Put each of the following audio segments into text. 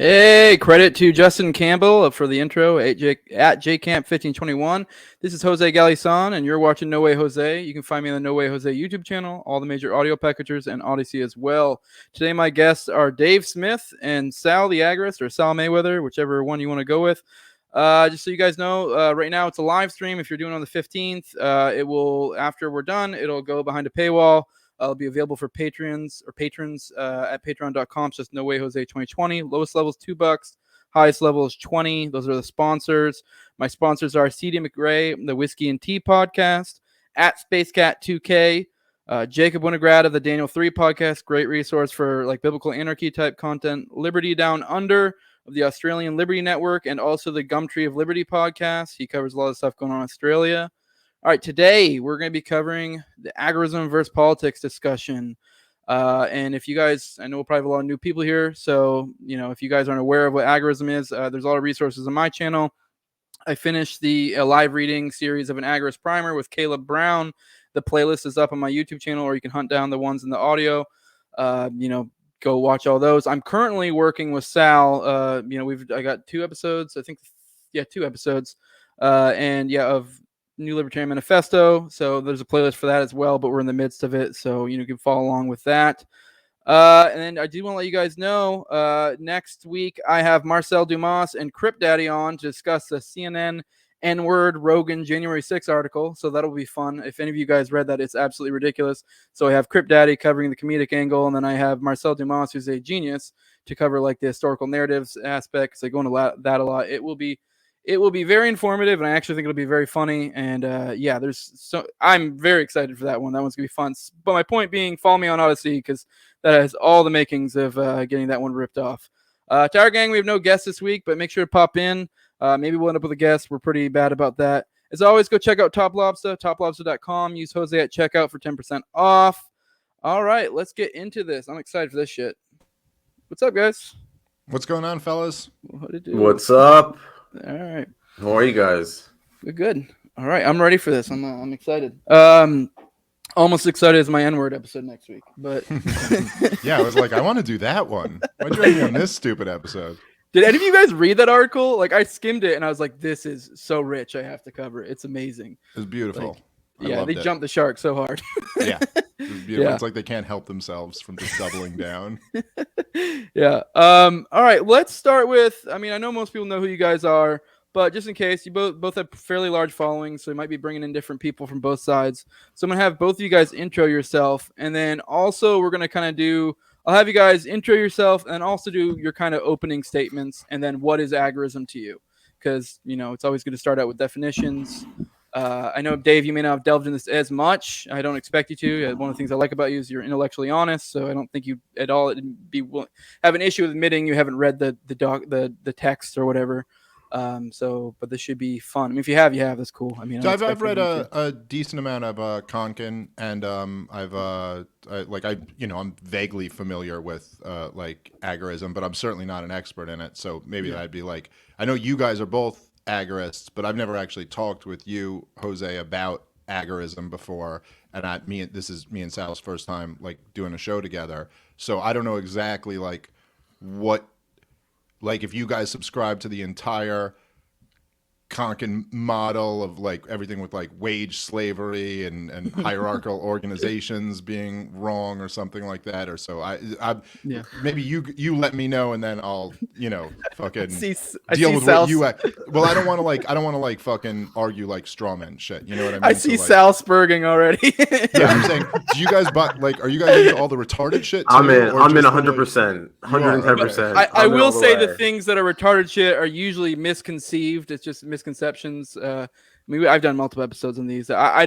Hey, credit to Justin Campbell for the intro at JCamp1521. This is Jose Galison, and you're watching No Way Jose. You can find me on the No Way Jose YouTube channel, all the major audio packagers, and Odyssey as well. Today, my guests are Dave Smith and Sal the Agorist, or Sal Mayweather, whichever one you want to go with. Just so you guys know, right now it's a live stream. If you're doing it on the 15th, it will, after we're done, it'll go behind a paywall. It'll be available for patrons at patreon.com. It's just No Way Jose 2020. Lowest level is $2. Highest level is 20. Those are the sponsors. My sponsors are CD McRae, the Whiskey and Tea podcast, at SpaceCat2K, Jacob Winograd of the Daniel 3 podcast, great resource for like biblical anarchy type content, Liberty Down Under of the Australian Liberty Network, and also the Gumtree of Liberty podcast. He covers a lot of stuff going on in Australia. All right, today we're going to be covering the Agarism versus politics discussion. And if you guys, I know we'll probably have a lot of new people here. So, if you guys aren't aware of what Agarism is, there's a lot of resources on my channel. I finished the live reading series of an Agorist primer with Caleb Brown. The playlist is up on my YouTube channel, or you can hunt down the ones in the audio. Go watch all those. I'm currently working with Sal. I got 2 episodes. I think, 2 episodes. Of New Libertarian Manifesto, so there's a playlist for that as well, but we're in the midst of it, so you can follow along with that. And then I do want to let you guys know, next week I have Marcel Dumas and Crip Daddy on to discuss the CNN N-word Rogan January 6th article, so that'll be fun. If any of you guys read that, it's absolutely ridiculous. So I have Crip Daddy covering the comedic angle, and then I have Marcel Dumas, who's a genius, to cover like the historical narratives aspect, because I go into that a lot. It will be very informative, and I actually think it'll be very funny. And I'm very excited for that one. That one's gonna be fun. But my point being, follow me on Odyssey, because that has all the makings of getting that one ripped off. To our gang, we have no guests this week, but make sure to pop in. Maybe we'll end up with a guest. We're pretty bad about that. As always, go check out TopLobsta, toplobsta.com. Use Jose at checkout for 10% off. All right, let's get into this. I'm excited for this shit. What's up, guys? What's going on, fellas? What's up? All right. How are you guys? Good. All right. I'm ready for this. I'm excited. Almost excited as my N-word episode next week. But yeah, I was like, I want to do that one. Why'd you write me on this stupid episode? Did any of you guys read that article? Like, I skimmed it and I was like, this is so rich. I have to cover it. It's amazing. It's beautiful. They jumped the shark so hard. Yeah. It's beautiful. Yeah. It's like they can't help themselves from just doubling down. Yeah. All right. Let's start with, I know most people know who you guys are, but just in case, you both have fairly large followings, so you might be bringing in different people from both sides. So I'm going to have both of you guys intro yourself, and then also we're going to I'll have you guys intro yourself and also do your kind of opening statements, and then what is agorism to you? Because, it's always good to start out with definitions. I know, Dave, you may not have delved in this as much. I don't expect you to. One of the things I like about you is you're intellectually honest, so I don't think you at all have an issue with admitting you haven't read the text or whatever. But this should be fun. If you have, that's cool. I've read a decent amount of Konkin, and I'm vaguely familiar with Agarism, but I'm certainly not an expert in it. So maybe that'd be like, I know you guys are both Agorists, but I've never actually talked with you, Jose, about Agarism before, and this is me and Sal's first time doing a show together. So I don't know exactly what. If you guys subscribe to the entire Konkin model of everything with wage slavery and hierarchical organizations being wrong or something like that, or so maybe you let me know, and then I'll fucking deal with what you. Well, I don't want to fucking argue straw man shit. You know what I mean? I see Sal spurging already. Yeah, I'm saying, do you guys are you guys into all the retarded shit too? I'm in 100%, 110%. I will say the things that are retarded shit are usually misconceived. It's just misconceptions. I've done multiple episodes on these. I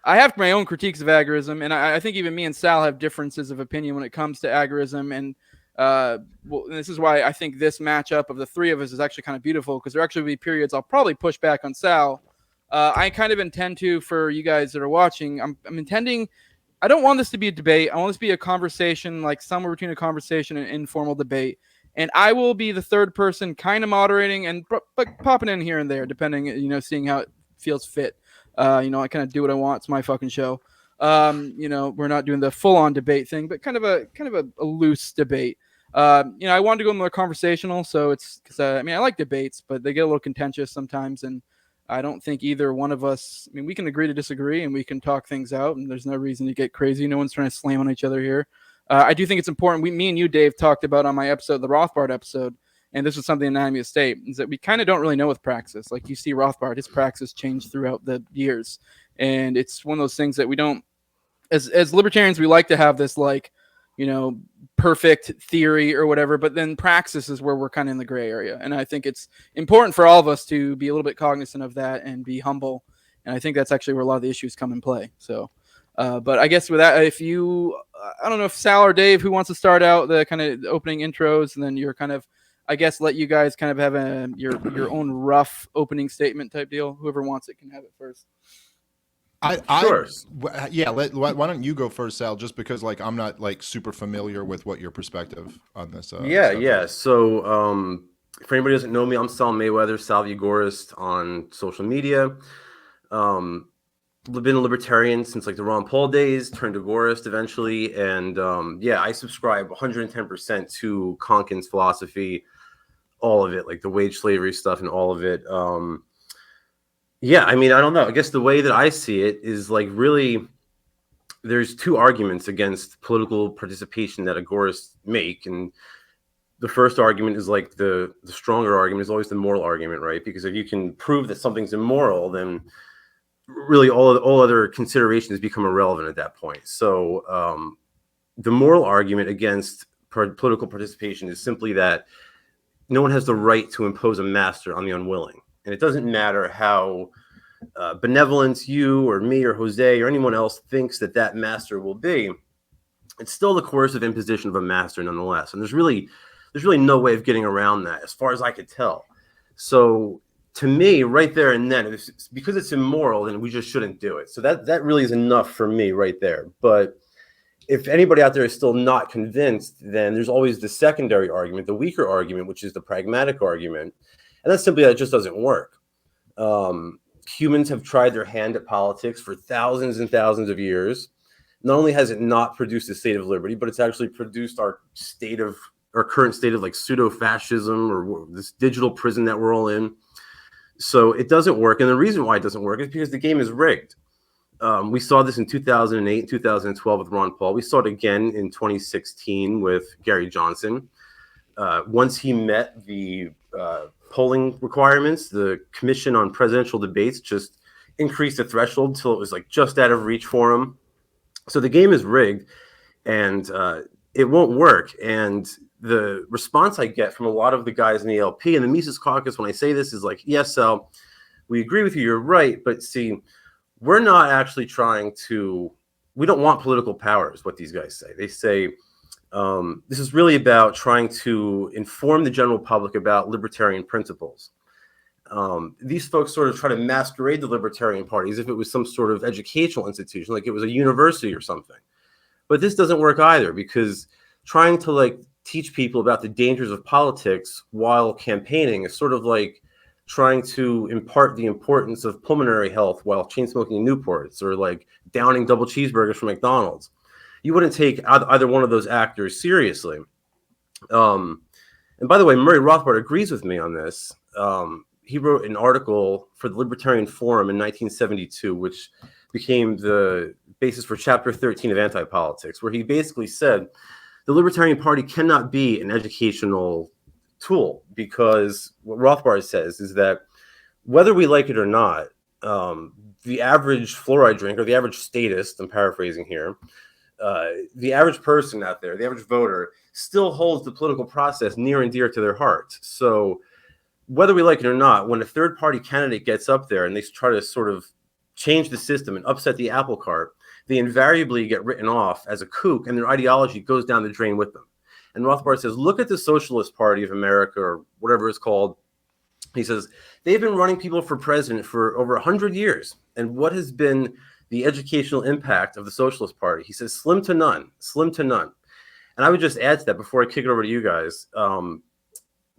have my own critiques of agorism, and I think even me and Sal have differences of opinion when it comes to agorism. And this is why I think this matchup of the three of us is actually kind of beautiful, because there actually will be periods I'll probably push back on Sal. I kind of intend to, for you guys that are watching, I'm intending, I don't want this to be a debate. I want this to be a conversation, somewhere between a conversation and informal debate. And I will be the third person kind of moderating and popping in here and there, depending, seeing how it feels fit. I kind of do what I want. It's my fucking show. We're not doing the full on debate thing, but kind of a loose debate. I wanted to go more conversational, so it's because I like debates, but they get a little contentious sometimes, and I don't think either one of us. I mean, we can agree to disagree, and we can talk things out, and there's no reason to get crazy. No one's trying to slam on each other here. I do think it's important. Me and you, Dave, talked about on my episode, the Rothbard episode, and this was something in Anatomy of State, is that we kind of don't really know with praxis. Like you see Rothbard, his praxis changed throughout the years, and it's one of those things that we don't. As libertarians, we like to have this perfect theory or whatever, but then praxis is where we're kind of in the gray area. And I think it's important for all of us to be a little bit cognizant of that and be humble. And I think that's actually where a lot of the issues come in play. So, but I guess with that, I don't know if Sal or Dave, who wants to start out the kind of opening intros, and then you're kind of, I guess, let you guys kind of have your own rough opening statement type deal. Whoever wants it can have it first. Sure. Why don't you go first, Sal? Just because I'm not super familiar with what your perspective on this. Yeah. So if anybody doesn't know me, I'm Sal Mayweather, Sal the Agorist on social media. Been a libertarian since the Ron Paul days, turned Agorist eventually, and I subscribe 110% to Konkin's philosophy, all of it, the wage slavery stuff and all of it. I don't know. I guess the way that I see it is really there's two arguments against political participation that Agorists make. And the first argument is the stronger argument is always the moral argument, right? Because if you can prove that something's immoral, then really all other considerations become irrelevant at that point. So the moral argument against political participation is simply that no one has the right to impose a master on the unwilling. And it doesn't matter how benevolent you or me or Jose or anyone else thinks that master will be. It's still the coercive imposition of a master nonetheless. And there's really no way of getting around that as far as I could tell. So to me, right there and then, because it's immoral, then we just shouldn't do it. So that really is enough for me right there. But if anybody out there is still not convinced, then there's always the secondary argument, the weaker argument, which is the pragmatic argument. And that's simply that it just doesn't work. Humans have tried their hand at politics for thousands and thousands of years. Not only has it not produced a state of liberty, but it's actually produced our current state of pseudo-fascism or this digital prison that we're all in. So it doesn't work. And the reason why it doesn't work is because the game is rigged. We saw this in 2008, 2012 with Ron Paul. We saw it again in 2016 with Gary Johnson. Once he met the polling requirements, the Commission on Presidential Debates just increased the threshold until it was just out of reach for him. So the game is rigged, and it won't work. And the response I get from a lot of the guys in the LP and the Mises Caucus when I say this is yes, Sal, we agree with you, you're right, but see, we're not actually we don't want political power is what these guys say. They say, this is really about trying to inform the general public about libertarian principles. These folks sort of try to masquerade the Libertarian Party as if it was some sort of educational institution, like it was a university or something. But this doesn't work either, because trying to teach people about the dangers of politics while campaigning is sort of like trying to impart the importance of pulmonary health while chain smoking Newports or downing double cheeseburgers from McDonald's. You wouldn't take either one of those actors seriously. And by the way, Murray Rothbard agrees with me on this. He wrote an article for the Libertarian Forum in 1972, which became the basis for Chapter 13 of Anti-Politics, where he basically said the Libertarian Party cannot be an educational tool, because what Rothbard says is that whether we like it or not, the average fluoride drinker, the average statist, I'm paraphrasing here, the average person out there, the average voter, still holds the political process near and dear to their heart. So whether we like it or not, when a third party candidate gets up there and they try to sort of change the system and upset the apple cart, they invariably get written off as a kook, and their ideology goes down the drain with them. And Rothbard says, look at the Socialist Party of America, or whatever it's called. He says, they've been running people for president for over 100 years. And what has been the educational impact of the Socialist Party? He says, slim to none, slim to none. And I would just add to that before I kick it over to you guys.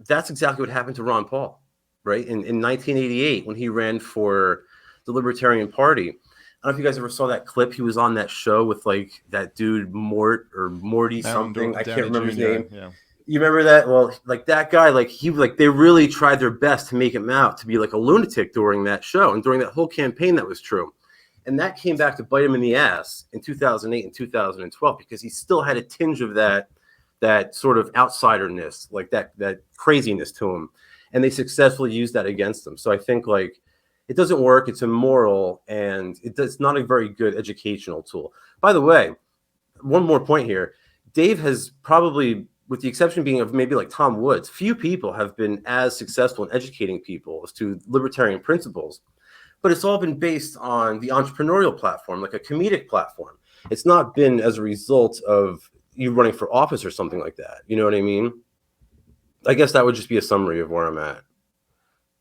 That's exactly what happened to Ron Paul, right? In 1988, when he ran for the Libertarian Party. I don't know if you guys ever saw that clip. He was on that show with that dude Morty something. I can't remember his name. You remember that? Well, like that guy, they really tried their best to make him out to be like a lunatic during that show and during that whole campaign. That was true. And that came back to bite him in the ass in 2008 and 2012 because he still had a tinge of that sort of outsiderness, like that craziness to him. And they successfully used that against him. So I think like it doesn't work. It's immoral and it's not a very good educational tool. By the way, one more point here. Dave has probably, with the exception being of maybe like Tom Woods, few people have been as successful in educating people as to libertarian principles. But it's all been based on the entrepreneurial platform, like a comedic platform. It's not been as a result of you running for office or something like that. You know what I mean? I guess that would just be a summary of where I'm at.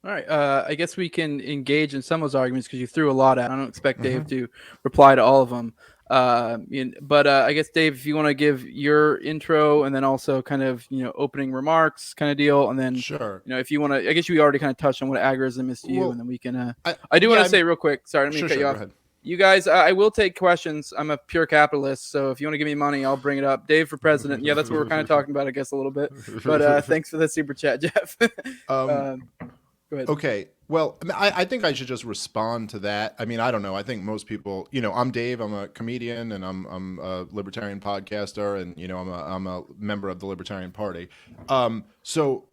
All right. I guess we can engage in some of those arguments because you threw a lot at. I don't expect Dave to reply to all of them. But I guess, Dave, if you want to give your intro and then also kind of, opening remarks kind of deal. And then, Sure. If you want to, I guess you already kind of touched on what agorism is to you. And then we can, I do yeah, want to say real quick, sorry, let me cut you off. You guys, I will take questions. I'm a pure capitalist. So if you want to give me money, I'll bring it up. Dave for president. Yeah, that's what we're kind of talking about, I guess, a little bit. But thanks for the super chat, Jeff. Go ahead. Okay. Well, I think I should just respond to that. I mean, I don't know. I think most people, I'm Dave. I'm a comedian, and I'm a libertarian podcaster, and I'm a member of the Libertarian Party. So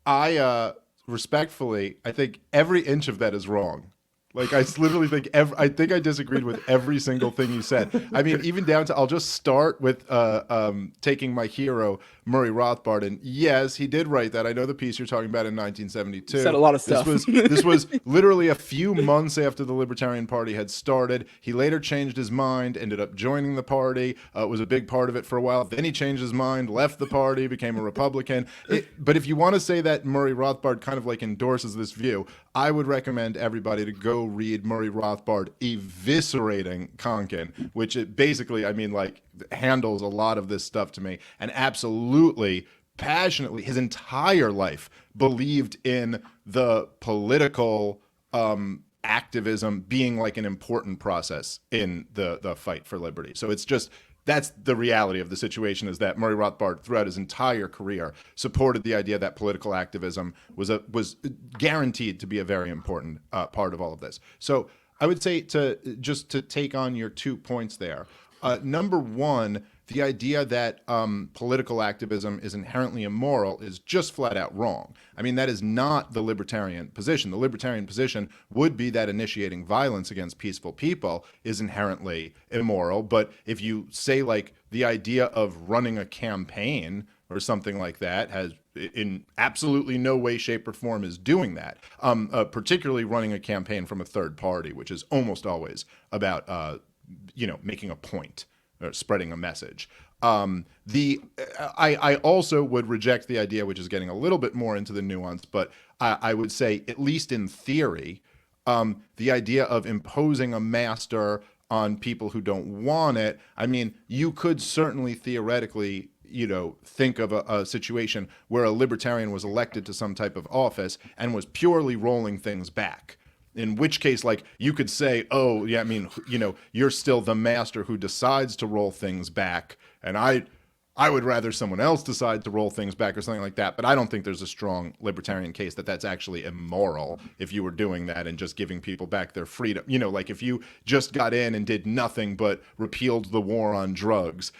I respectfully, I think every inch of that is wrong. Like, I literally think I disagreed with every single thing you said. I mean, even down to, I'll just start with taking my hero, Murray Rothbard. And yes, he did write that. I know the piece you're talking about in 1972. Said a lot of stuff. This was literally a few months after the Libertarian Party had started. He later changed his mind, ended up joining the party, was a big part of it for a while. Then he changed his mind, left the party, became a Republican. But if you want to say that Murray Rothbard kind of like endorses this view, I would recommend everybody to go read Murray Rothbard eviscerating Konkin, which it basically, I mean, like, handles a lot of this stuff to me, and absolutely, passionately, his entire life believed in the political activism being like an important process in the fight for liberty. So it's just, that's the reality of the situation, is that Murray Rothbard throughout his entire career supported the idea that political activism was guaranteed to be a very important part of all of this. So I would say to take on your 2 points there. Number one, the idea that political activism is inherently immoral is just flat out wrong. I mean, that is not the libertarian position. The libertarian position would be that initiating violence against peaceful people is inherently immoral. But if you say, like, the idea of running a campaign or something like that has in absolutely no way, shape, or form is doing that, particularly running a campaign from a third party, which is almost always about making a point or spreading a message. I also would reject the idea, which is getting a little bit more into the nuance, but I would say, at least in theory, the idea of imposing a master on people who don't want it. I mean, you could certainly theoretically, think of a situation where a libertarian was elected to some type of office and was purely rolling things back. In which case, like, you could say, oh, yeah, I mean, you're still the master who decides to roll things back, and I would rather someone else decide to roll things back or something like that. But I don't think there's a strong libertarian case that that's actually immoral if you were doing that and just giving people back their freedom. Like, if you just got in and did nothing but repealed the war on drugs,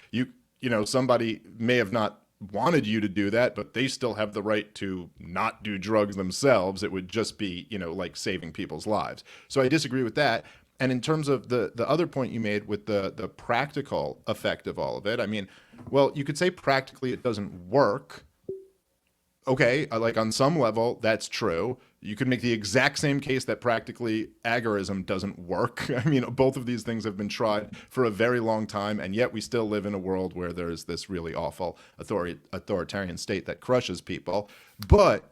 somebody may have not wanted you to do that, but they still have the right to not do drugs themselves. It would just be, like, saving people's lives. So I disagree with that. And in terms of the other point you made with the practical effect of all of it, I mean, well, you could say practically it doesn't work. Okay, like, on some level, that's true. You could make the exact same case that practically agorism doesn't work. I mean, both of these things have been tried for a very long time, and yet we still live in a world where there's this really awful authoritarian state that crushes people. But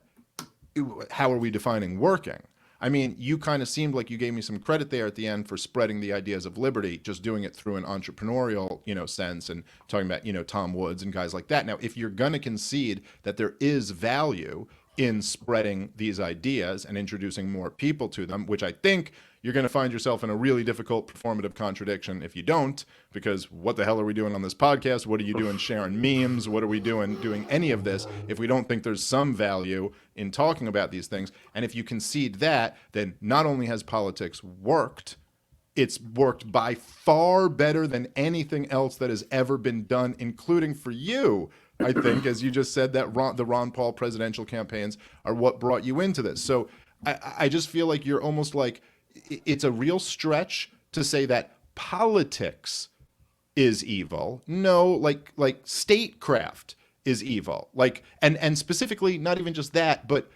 how are we defining working? I mean, you kind of seemed like you gave me some credit there at the end for spreading the ideas of liberty, just doing it through an entrepreneurial, sense, and talking about, Tom Woods and guys like that. Now, if you're going to concede that there is value in spreading these ideas and introducing more people to them, which I think you're going to find yourself in a really difficult performative contradiction if you don't, because what the hell are we doing on this podcast? What are you doing sharing memes? What are we doing any of this if we don't think there's some value in talking about these things? And if you concede that, then not only has politics worked, it's worked by far better than anything else that has ever been done, including for you. I think, as you just said, that the Ron Paul presidential campaigns are what brought you into this. So I just feel like you're almost like, it's a real stretch to say that politics is evil. No, like statecraft is evil. Like, and specifically, not even just that, but,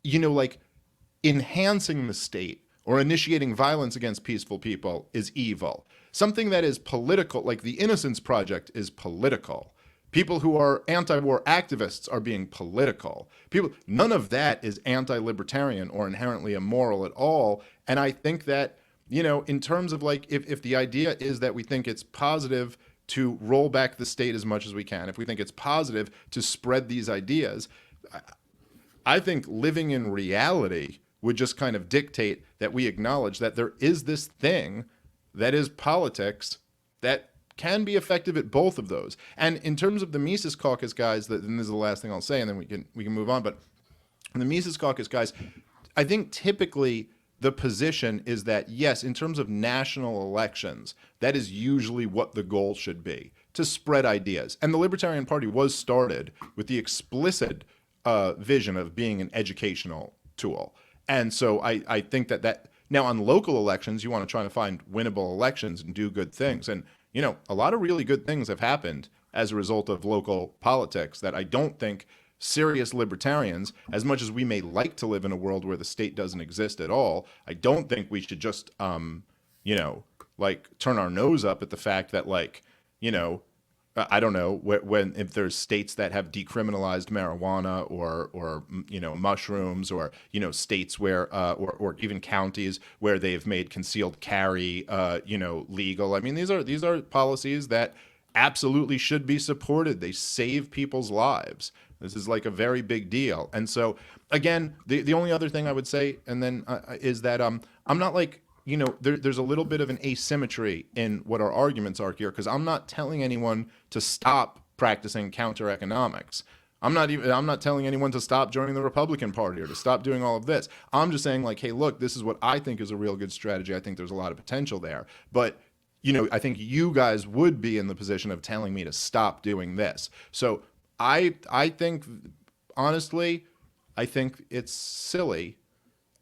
you know, like enhancing the state or initiating violence against peaceful people is evil. Something that is political, like the Innocence Project, is political. People who are anti-war activists are being political. None of that is anti-libertarian or inherently immoral at all. And I think that, you know, in terms of like, if the idea is that we think it's positive to roll back the state as much as we can, if we think it's positive to spread these ideas, I think living in reality would just kind of dictate that we acknowledge that there is this thing that is politics that can be effective at both of those. And in terms of the Mises Caucus guys, and this is the last thing I'll say, and then we can move on. But the Mises Caucus guys, I think typically the position is that, yes, in terms of national elections, that is usually what the goal should be, to spread ideas. And the Libertarian Party was started with the explicit vision of being an educational tool. And so I think that now on local elections, you want to try to find winnable elections and do good things. And, you know, a lot of really good things have happened as a result of local politics that I don't think serious libertarians, as much as we may like to live in a world where the state doesn't exist at all, I don't think we should just, you know, like turn our nose up at the fact that, like, you know, I don't know, if there's states that have decriminalized marijuana or you know, mushrooms, or, you know, states where or even counties where they've made concealed carry you know, legal. I mean, these are policies that absolutely should be supported. They save people's lives. This is like a very big deal. And so again, the only other thing I would say, and then is that I'm not like, you know, there's a little bit of an asymmetry in what our arguments are here, because I'm not telling anyone to stop practicing counter economics. I'm not telling anyone to stop joining the Republican Party or to stop doing all of this. I'm just saying, like, hey, look, this is what I think is a real good strategy. I think there's a lot of potential there. But, you know, I think you guys would be in the position of telling me to stop doing this. So I think, honestly, I think it's silly.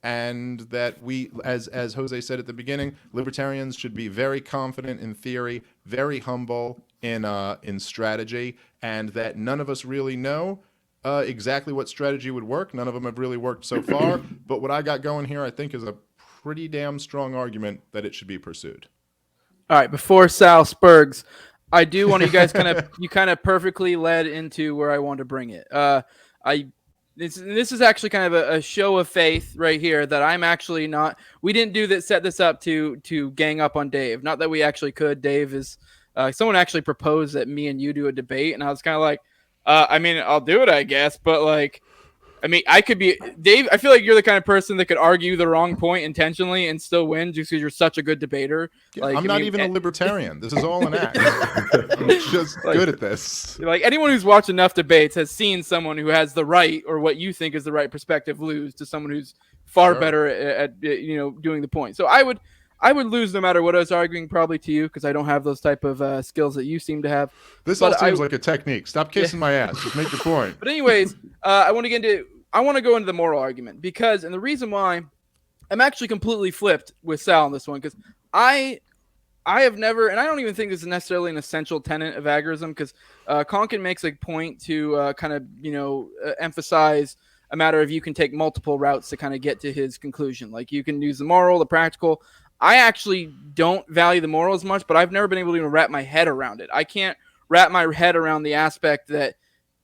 And that we, as Jose said at the beginning, libertarians should be very confident in theory, very humble in strategy, and that none of us really know exactly what strategy would work. None of them have really worked so far. But what I got going here, I think, is a pretty damn strong argument that it should be pursued. All right, before Sal Spurgs, I do want you guys you kind of perfectly led into where I want to bring it. This is actually kind of a show of faith right here that I'm actually not. We didn't set this up to gang up on Dave. Not that we actually could. Dave is someone actually proposed that me and you do a debate, and I was kind of like, I mean, I'll do it, I guess, but like, I mean, I could be Dave. I feel like you're the kind of person that could argue the wrong point intentionally and still win just because you're such a good debater. Yeah, like, I'm not even a libertarian. This is all an act. I'm just good at this. Like, anyone who's watched enough debates has seen someone who has the right, or what you think is the right perspective, lose to someone who's far better at you know, doing the point. So I would lose no matter what I was arguing, probably to you, because I don't have those type of skills that you seem to have. This all seems like a technique. Stop kissing my ass. Just make your point. But anyways, I want to go into the moral argument, because, and the reason why I'm actually completely flipped with Sal on this one, because I have never, and I don't even think this is necessarily an essential tenet of agorism, because Konkin makes a point to kind of, you know, emphasize a matter of you can take multiple routes to kind of get to his conclusion. Like, you can use the moral, the practical. I actually don't value the moral as much, but I've never been able to even wrap my head around it. I can't wrap my head around the aspect that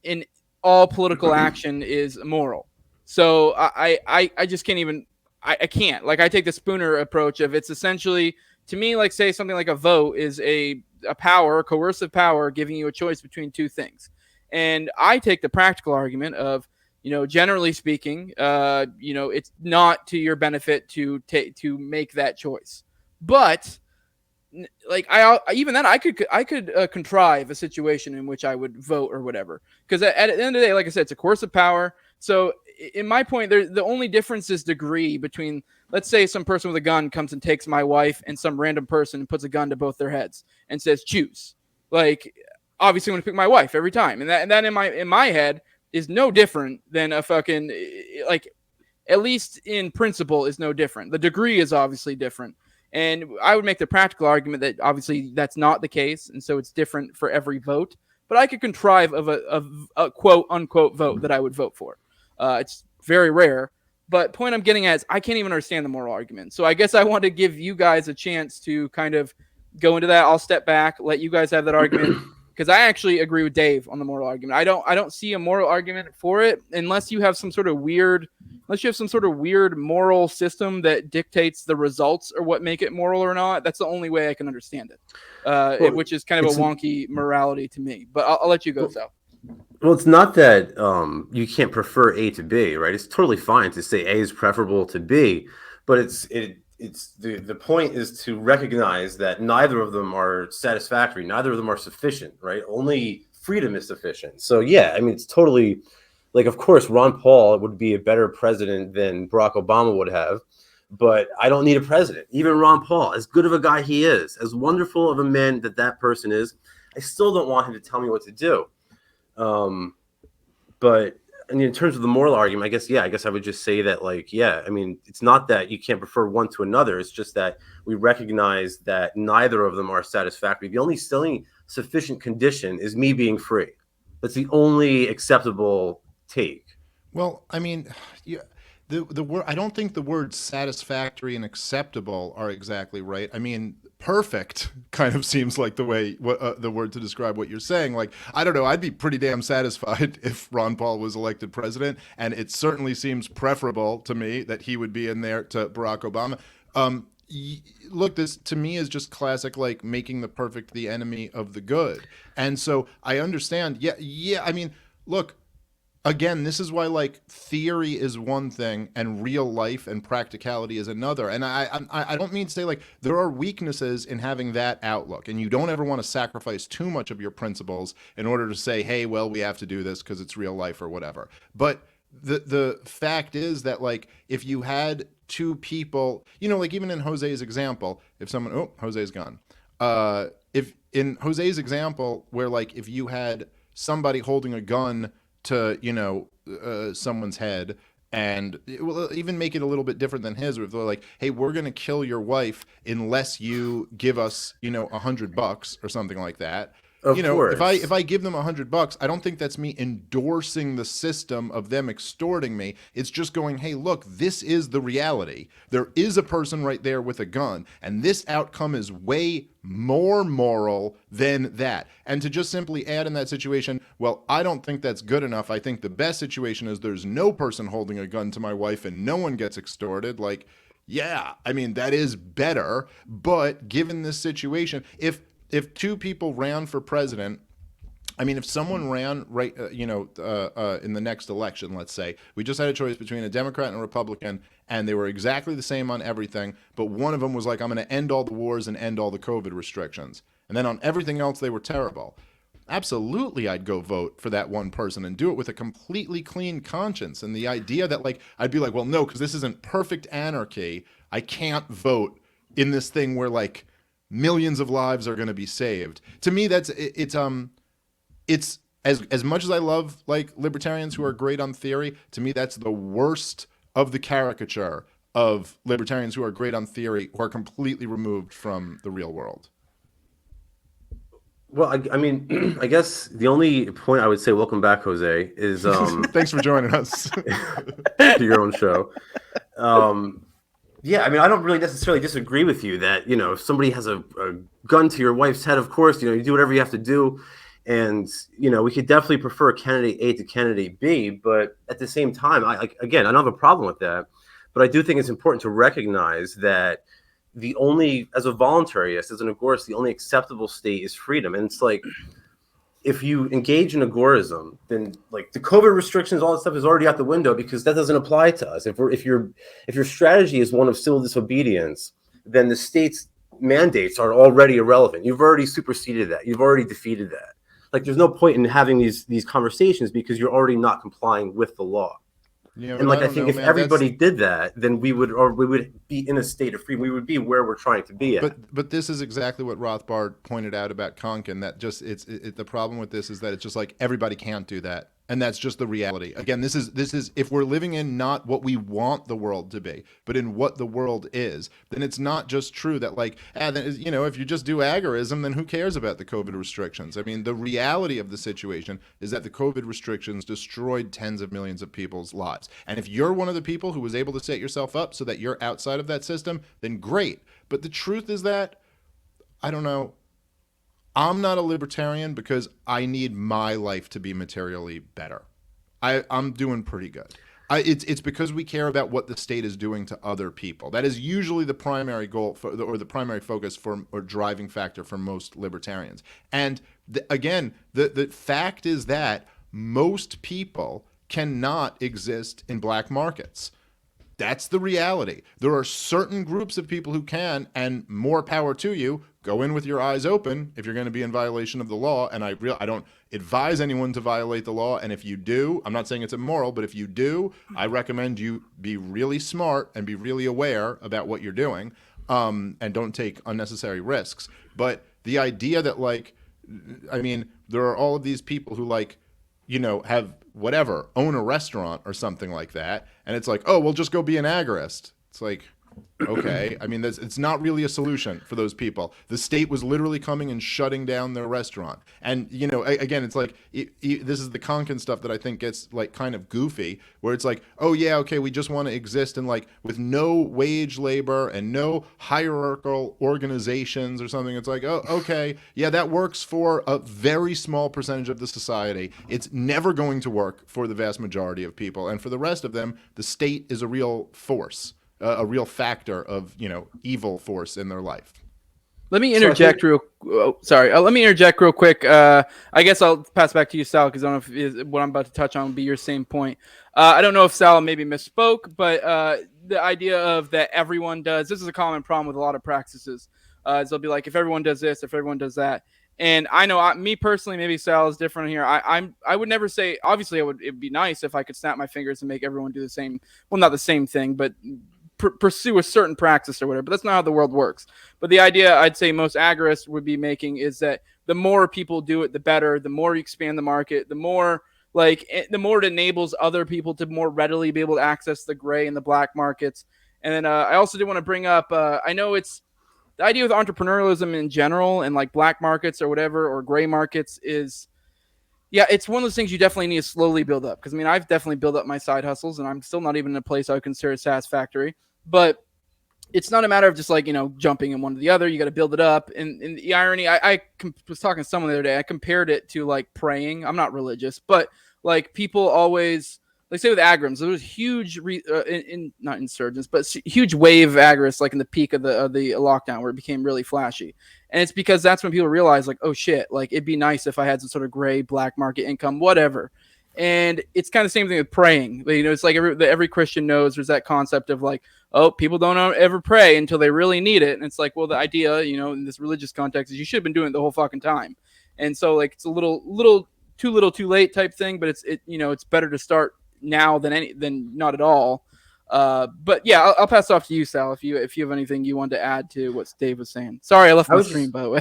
in all political action is immoral. So I just can't even, I can't. Like, I take the Spooner approach of, it's essentially, to me, like, say something like a vote is a power, coercive power, giving you a choice between two things. And I take the practical argument of, generally speaking, it's not to your benefit to make that choice. But like even then I could contrive a situation in which I would vote or whatever, because at the end of the day, like I said, it's a coercive power. So in my point, the only difference is degree between, let's say some person with a gun comes and takes my wife, and some random person puts a gun to both their heads and says choose. Like, obviously I'm going to pick my wife every time, and that in my head is no different than a fucking, like, at least in principle, is no different. The degree is obviously different. And I would make the practical argument that obviously that's not the case, and so it's different for every vote. But I could contrive of a quote unquote vote that I would vote for. It's very rare. But point I'm getting at is I can't even understand the moral argument. So I guess I want to give you guys a chance to kind of go into that. I'll step back, let you guys have that argument, because I actually agree with Dave on the moral argument. I don't see a moral argument for it unless you have some sort of weird moral system that dictates the results or what make it moral or not. That's the only way I can understand it, which is kind of a wonky morality to me. But I'll let you go, Sal. Well, it's not that you can't prefer A to B, right? It's totally fine to say A is preferable to B, but it's the point is to recognize that neither of them are satisfactory, neither of them are sufficient, right? Only freedom is sufficient. So yeah, I mean, it's totally, like, of course, Ron Paul would be a better president than Barack Obama would have, but I don't need a president. Even Ron Paul, as good of a guy he is, as wonderful of a man that person is, I still don't want him to tell me what to do. But in terms of the moral argument, I guess I would just say that, like, yeah, I mean, it's not that you can't prefer one to another. It's just that we recognize that neither of them are satisfactory. The only sufficient condition is me being free. That's the only acceptable take. Well, I mean, yeah, the word, I don't think the words satisfactory and acceptable are exactly right. I mean, perfect kind of seems like the word to describe what you're saying. Like, I don't know, I'd be pretty damn satisfied if Ron Paul was elected president, and it certainly seems preferable to me that he would be in there to Barack Obama. Look, this to me is just classic, like, making the perfect the enemy of the good. And so I understand. Yeah. I mean, look, again, this is why, like, theory is one thing and real life and practicality is another. And I don't mean to say, like, there are weaknesses in having that outlook, and you don't ever want to sacrifice too much of your principles in order to say, hey, well, we have to do this because it's real life or whatever. But the fact is that, like, if you had two people, like, even in Jose's example, if someone, Jose's gone. If in Jose's example, where, like, if you had somebody holding a gun to someone's head, and it will even make it a little bit different than his, where they're like, hey, we're gonna kill your wife unless you give us $100 or something like that. Of course. If I give them $100, I don't think that's me endorsing the system of them extorting me. It's just going, hey, look, this is the reality. There is a person right there with a gun, and this outcome is way more moral than that. And to just simply add in that situation, well, I don't think that's good enough. I think the best situation is there's no person holding a gun to my wife and no one gets extorted. Like, yeah, I mean, that is better. But given this situation, if two people ran for president, I mean, if someone ran in the next election, let's say, we just had a choice between a Democrat and a Republican, and they were exactly the same on everything, but one of them was like, I'm going to end all the wars and end all the COVID restrictions. And then on everything else, they were terrible. Absolutely, I'd go vote for that one person and do it with a completely clean conscience. And the idea that, like, I'd be like, well, no, because this isn't perfect anarchy, I can't vote in this thing where, like, millions of lives are going to be saved. To me, it's as much as I love, like, libertarians who are great on theory, to me that's the worst of the caricature of libertarians who are great on theory, who are completely removed from the real world. Well, I mean, I guess the only point I would say, welcome back, Jose, is thanks for joining us to your own show. Yeah, I mean, I don't really necessarily disagree with you that, if somebody has a gun to your wife's head, of course, you do whatever you have to do. And, we could definitely prefer candidate A to candidate B. But at the same time, I don't have a problem with that. But I do think it's important to recognize that as a voluntarist, as an agorist, the only acceptable state is freedom. And it's like, if you engage in agorism, then like the COVID restrictions, all that stuff is already out the window because that doesn't apply to us. If your strategy is one of civil disobedience, then the state's mandates are already irrelevant. You've already superseded that. You've already defeated that. Like there's no point in having these conversations because you're already not complying with the law. Yeah, and like I think if everybody did that, then we would be in a state of freedom. We would be where we're trying to be at. But this is exactly what Rothbard pointed out about Konkin. That just the problem with this is that it's just like everybody can't do that, and that's just the reality. Again, this is if we're living in not what we want the world to be, but in what the world is, then it's not just true that like if you just do agorism, then who cares about the COVID restrictions? I mean, the reality of the situation is that the COVID restrictions destroyed tens of millions of people's lives. And if you're one of the people who was able to set yourself up so that you're outside of that system, then great. But the truth is that, I don't know, I'm not a libertarian because I need my life to be materially better. I'm doing pretty good. It's because we care about what the state is doing to other people. That is usually the primary goal or the primary focus or driving factor for most libertarians. And the fact is that most people cannot exist in black markets. That's the reality. There are certain groups of people who can, and more power to you. Go in with your eyes open if you're going to be in violation of the law. And I don't advise anyone to violate the law. And if you do, I'm not saying it's immoral, but if you do, I recommend you be really smart and be really aware about what you're doing, and don't take unnecessary risks. But the idea that there are all of these people who have own a restaurant or something like that, and it's like, oh, we'll just go be an agorist. It's like, okay. I mean, it's not really a solution for those people. The state was literally coming and shutting down their restaurant. And, again, it's like, this is the Konkin stuff that I think gets like kind of goofy, where it's like, oh yeah, okay, we just want to exist in with no wage labor and no hierarchical organizations or something. It's like, oh, okay, yeah, that works for a very small percentage of the society. It's never going to work for the vast majority of people. And for the rest of them, the state is a real force. A real factor of evil force in their life. Let me interject Let me interject real quick. I guess I'll pass back to you, Sal, because I don't know if what I'm about to touch on will be your same point. I don't know if Sal maybe misspoke, but the idea of that everyone does, this is a common problem with a lot of practices. They'll be like, if everyone does this, if everyone does that. And I know me personally, maybe Sal is different here. I would never say, obviously it'd be nice if I could snap my fingers and make everyone do the same. Well, not the same thing, but pursue a certain practice or whatever, but that's not how the world works. But the idea I'd say most agorists would be making is that the more people do it, the better. The more you expand the market, the more it enables other people to more readily be able to access the gray and the black markets. And then I also did want to bring up, I know it's the idea with entrepreneurialism in general and like black markets or whatever, or gray markets is, yeah, it's one of those things you definitely need to slowly build up. Because, I've definitely built up my side hustles, and I'm still not even in a place I would consider satisfactory. But it's not a matter of just jumping in one to the other. You got to build it up. And the irony, I was talking to someone the other day. I compared it to praying. I'm not religious, but people always, say with Agorims, there was huge, not insurgents, but huge wave of Agorists in the peak of the lockdown where it became really flashy. And it's because that's when people realize oh shit, it'd be nice if I had some sort of gray black market income, whatever. And it's kind of the same thing with praying. It's like every Christian knows there's that concept of people don't ever pray until they really need it. And it's well, the idea, in this religious context is you should have been doing it the whole fucking time. And so it's a little too late type thing, but it's better to start now than not at all. But yeah, I'll pass it off to you, Sal, if you have anything you want to add to what Dave was saying. Sorry, I left my stream, by the way.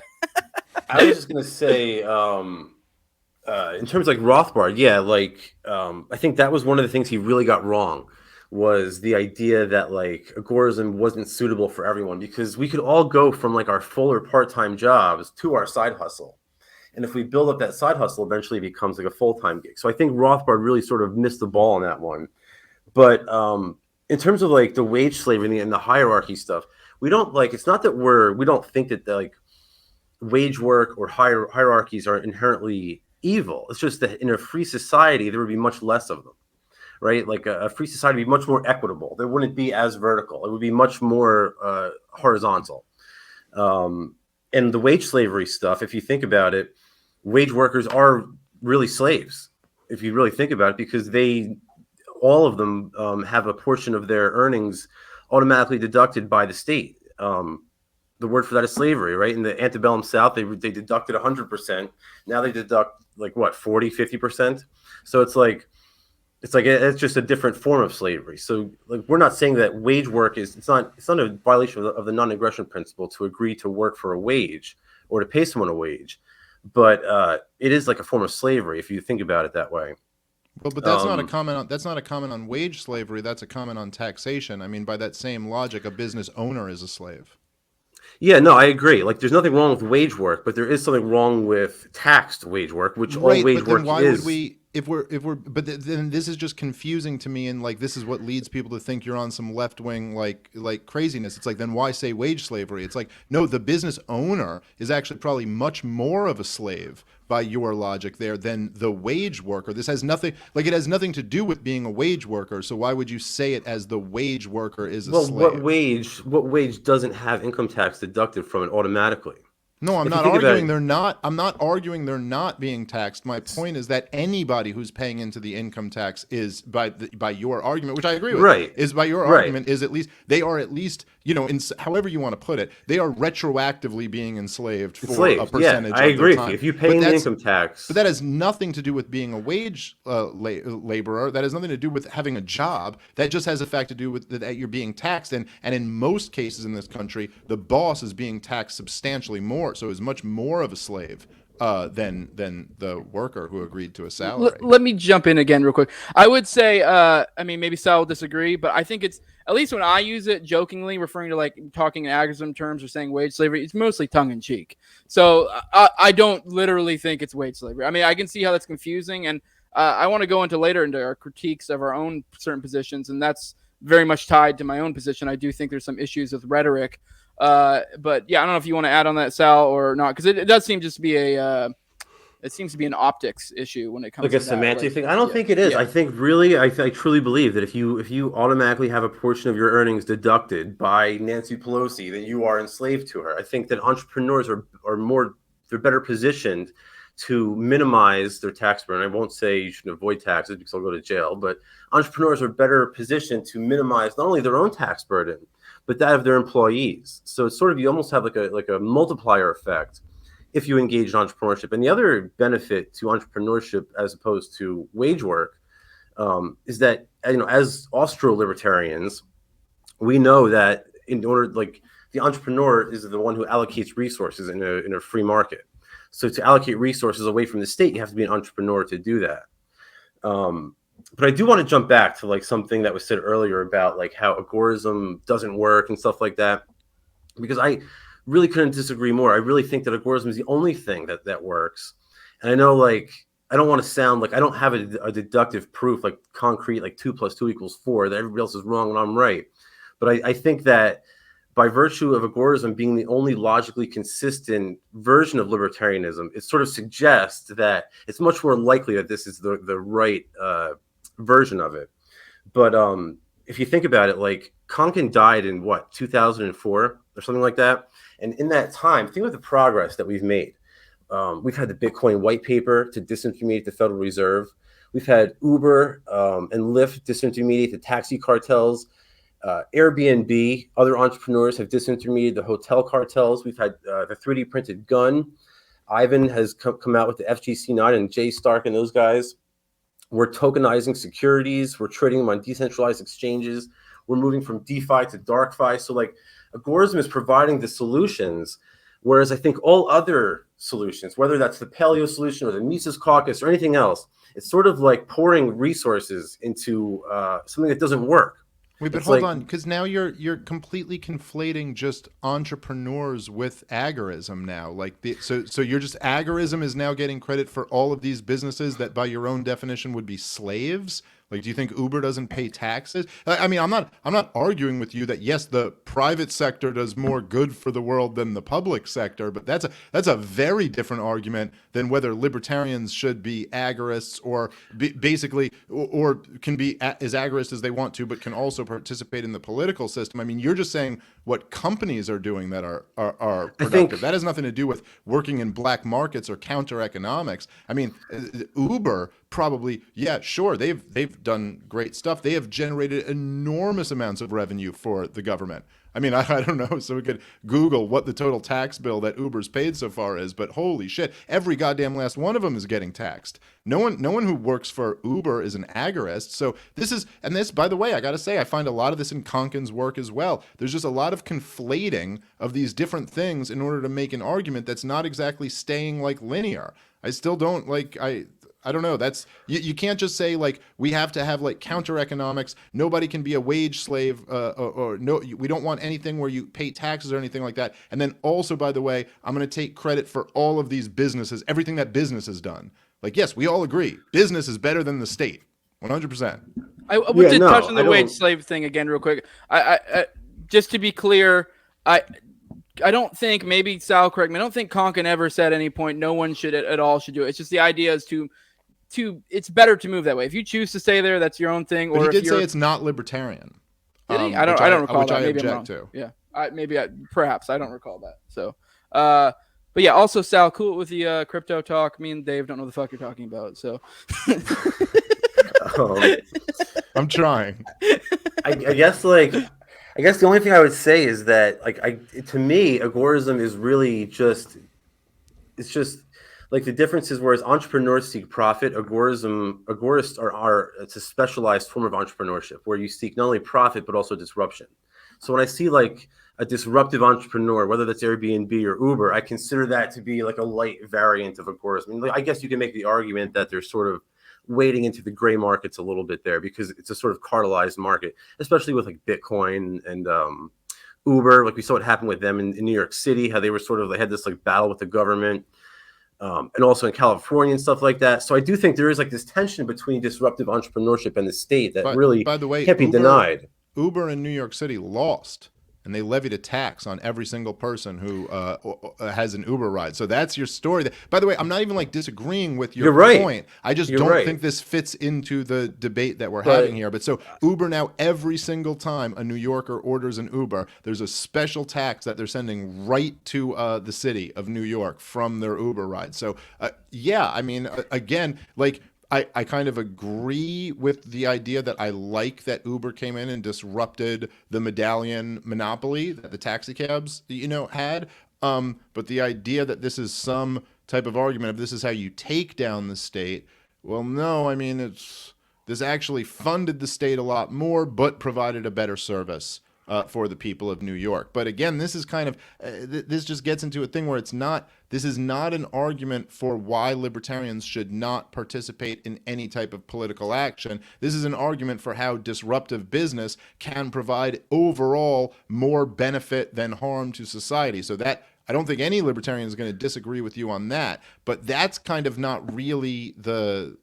I was just gonna say, in terms of Rothbard, yeah, I think that was one of the things he really got wrong, was the idea that agorism wasn't suitable for everyone, because we could all go from our full or part-time jobs to our side hustle. And if we build up that side hustle, eventually it becomes a full-time gig. So I think Rothbard really sort of missed the ball on that one. But in terms of the wage slavery and the hierarchy stuff, we don't it's not that we don't think that wage work or hierarchies are inherently evil. It's just that in a free society, there would be much less of them, right? A free society would be much more equitable. There wouldn't be as vertical. It would be much more horizontal. And the wage slavery stuff, if you think about it, wage workers are really slaves, if you really think about it, because all of them have a portion of their earnings automatically deducted by the state. The word for that is slavery, right? In the antebellum South, they deducted 100%. Now they deduct like what, 40, 50%. So it's just a different form of slavery. So like, we're not saying that wage work it's not a violation of the non-aggression principle to agree to work for a wage or to pay someone a wage, but it is like a form of slavery if you think about it that way. Well, but that's not a comment on wage slavery. That's a comment on taxation. I mean, by that same logic, a business owner is a slave. Yeah, no, I agree. Like, there's nothing wrong with wage work, but there is something wrong with taxed wage work, which all wage but then work why is. would we, then this is just confusing to me, and like this is what leads people to think you're on some left wing like craziness. It's like, then why say wage slavery? It's like, no, the business owner is actually probably much more of a slave by your logic there than the wage worker. This has nothing, like, it has nothing to do with being a wage worker. So why would you say it as the wage worker is a slave? What wage doesn't have income tax deducted from it automatically? No, I'm not arguing they're not. I'm not arguing they're not being taxed. My point is that anybody who's paying into the income tax is, by your argument, which I agree with, right, is by your argument is at least they are at least, you know, in however you want to put it, they are retroactively being enslaved for a percentage. I agree with you. If you pay the income tax, but that has nothing to do with being a wage laborer. That has nothing to do with having a job. That just has a fact to do with that you're being taxed, and in most cases in this country, the boss is being taxed substantially more. So is much more of a slave than the worker who agreed to a salary. Let me jump in again real quick. I would say, I mean, maybe Sal will disagree, but I think it's, at least when I use it jokingly, referring to like talking in Agarism terms or saying wage slavery, it's mostly tongue in cheek. So I don't literally think it's wage slavery. I mean, I can see how that's confusing, and I want to go into later into our critiques of our own certain positions, and that's very much tied to my own position. I do think there's some issues with rhetoric. But yeah, I don't know if you want to add on that, Sal, or not, because it does seem just to be it seems to be an optics issue when it comes like to a semantic thing. I don't think it is. Yeah. I think really, I truly believe that if you automatically have a portion of your earnings deducted by Nancy Pelosi, then you are enslaved to her. I think that entrepreneurs they're better positioned to minimize their tax burden. I won't say you should avoid taxes because I'll go to jail, but entrepreneurs are better positioned to minimize not only their own tax burden, but that of their employees. So it's sort of, you almost have like a multiplier effect if you engage in entrepreneurship. And the other benefit to entrepreneurship as opposed to wage work is that, you know, as Austro-libertarians, we know that in order, like, the entrepreneur is the one who allocates resources in a free market. So to allocate resources away from the state, you have to be an entrepreneur to do that. But I do want to jump back to like something that was said earlier about like how Agorism doesn't work and stuff like that, because I really couldn't disagree more. I really think that Agorism is the only thing that works. And I know, like, I don't want to sound like I don't have a deductive proof, like concrete, like 2 + 2 = 4, that everybody else is wrong and I'm right. But I think that by virtue of Agorism being the only logically consistent version of libertarianism, it sort of suggests that it's much more likely that this is the right version of it. But if you think about it, like, Konkin died in what, 2004 or something like that, and in that time, think of the progress that we've made. We've had the Bitcoin white paper to disintermediate the Federal Reserve. We've had Uber and Lyft disintermediate the taxi cartels. Airbnb, other entrepreneurs have disintermediated the hotel cartels. We've had the 3D printed gun. Ivan has come out with the FGC9 and Jay Stark and those guys. We're tokenizing securities. We're trading them on decentralized exchanges. We're moving from DeFi to DarkFi. So like, Agorism is providing the solutions, whereas I think all other solutions, whether that's the Paleo solution or the Mises Caucus or anything else, it's sort of like pouring resources into something that doesn't work. Wait, but hold on, because now you're completely conflating just entrepreneurs with agorism now. Like, so you're just, agorism is now getting credit for all of these businesses that by your own definition would be slaves. Like, do you think Uber doesn't pay taxes? I mean, I'm not arguing with you that yes, the private sector does more good for the world than the public sector, but that's a very different argument than whether libertarians should be agorists or basically or can be as agorist as they want to, but can also participate in the political system. I mean, you're just saying what companies are doing that are productive. That has nothing to do with working in black markets or counter economics. I mean, Uber probably, yeah, sure, they've done great stuff. They have generated enormous amounts of revenue for the government. I mean, I don't know, so we could Google what the total tax bill that Uber's paid so far is, but holy shit, every goddamn last one of them is getting taxed. No one who works for Uber is an agorist. So this, by the way, I got to say, I find a lot of this in Konkin's work as well. There's just a lot of conflating of these different things in order to make an argument that's not exactly staying like linear. I still don't like, I don't know. That's you can't just say like we have to have like counter economics. Nobody can be a wage slave, or no. We don't want anything where you pay taxes or anything like that. And then also, by the way, I'm going to take credit for all of these businesses, everything that business has done. Like, yes, we all agree, business is better than the state, 100%. I would touch on the wage slave thing again, real quick. I just to be clear, I don't think, maybe Sal correct me, I don't think Konkin ever said at any point no one should at all should do it. It's just the idea is to it's better to move that way. If you choose to stay there, that's your own thing. But he did say it's not libertarian. I don't recall that. Maybe I'm wrong. To. Yeah, perhaps I don't recall that. So, but yeah. Also, Sal, cool with the crypto talk. Me and Dave don't know the fuck you're talking about. So, I'm trying. I guess the only thing I would say is that to me, Agorism is really just like the difference is whereas entrepreneurs seek profit, agorists are it's a specialized form of entrepreneurship where you seek not only profit but also disruption. So when I see like a disruptive entrepreneur, whether that's Airbnb or Uber, I consider that to be like a light variant of agorism. I mean, like, I guess you can make the argument that they're sort of wading into the gray markets a little bit there because it's a sort of cartelized market, especially with like Bitcoin and Uber. Like we saw what happened with them in New York City, how they had this like battle with the government. And also in California and stuff like that. So I do think there is like this tension between disruptive entrepreneurship and the state that really by the way, can't be denied. Uber in New York City lost, and they levied a tax on every single person who has an Uber ride. So that's your story. By the way, I'm not even like disagreeing with your point. I just don't think this fits into the debate that we're having here. But so Uber now, every single time a New Yorker orders an Uber, there's a special tax that they're sending right to the city of New York from their Uber ride. So yeah, I mean, again, like, I kind of agree with the idea that I like that Uber came in and disrupted the medallion monopoly that the taxi cabs, had. But the idea that this is some type of argument of this is how you take down the state. Well, no, I mean, this actually funded the state a lot more, but provided a better service for the people of New York. But again, this is kind of, this just gets into a thing where this is not an argument for why libertarians should not participate in any type of political action. This is an argument for how disruptive business can provide overall more benefit than harm to society. So that, I don't think any libertarian is going to disagree with you on that, but that's kind of not really the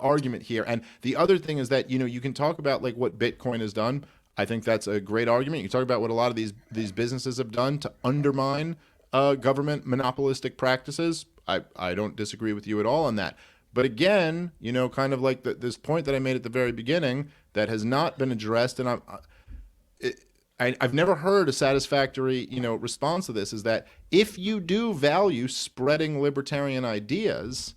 argument here. And the other thing is that, you can talk about like what Bitcoin has done. I think that's a great argument. You talk about what a lot of these businesses have done to undermine government monopolistic practices. I don't disagree with you at all on that. But again, kind of like this point that I made at the very beginning that has not been addressed, and I've never heard a satisfactory response to this, is that if you do value spreading libertarian ideas,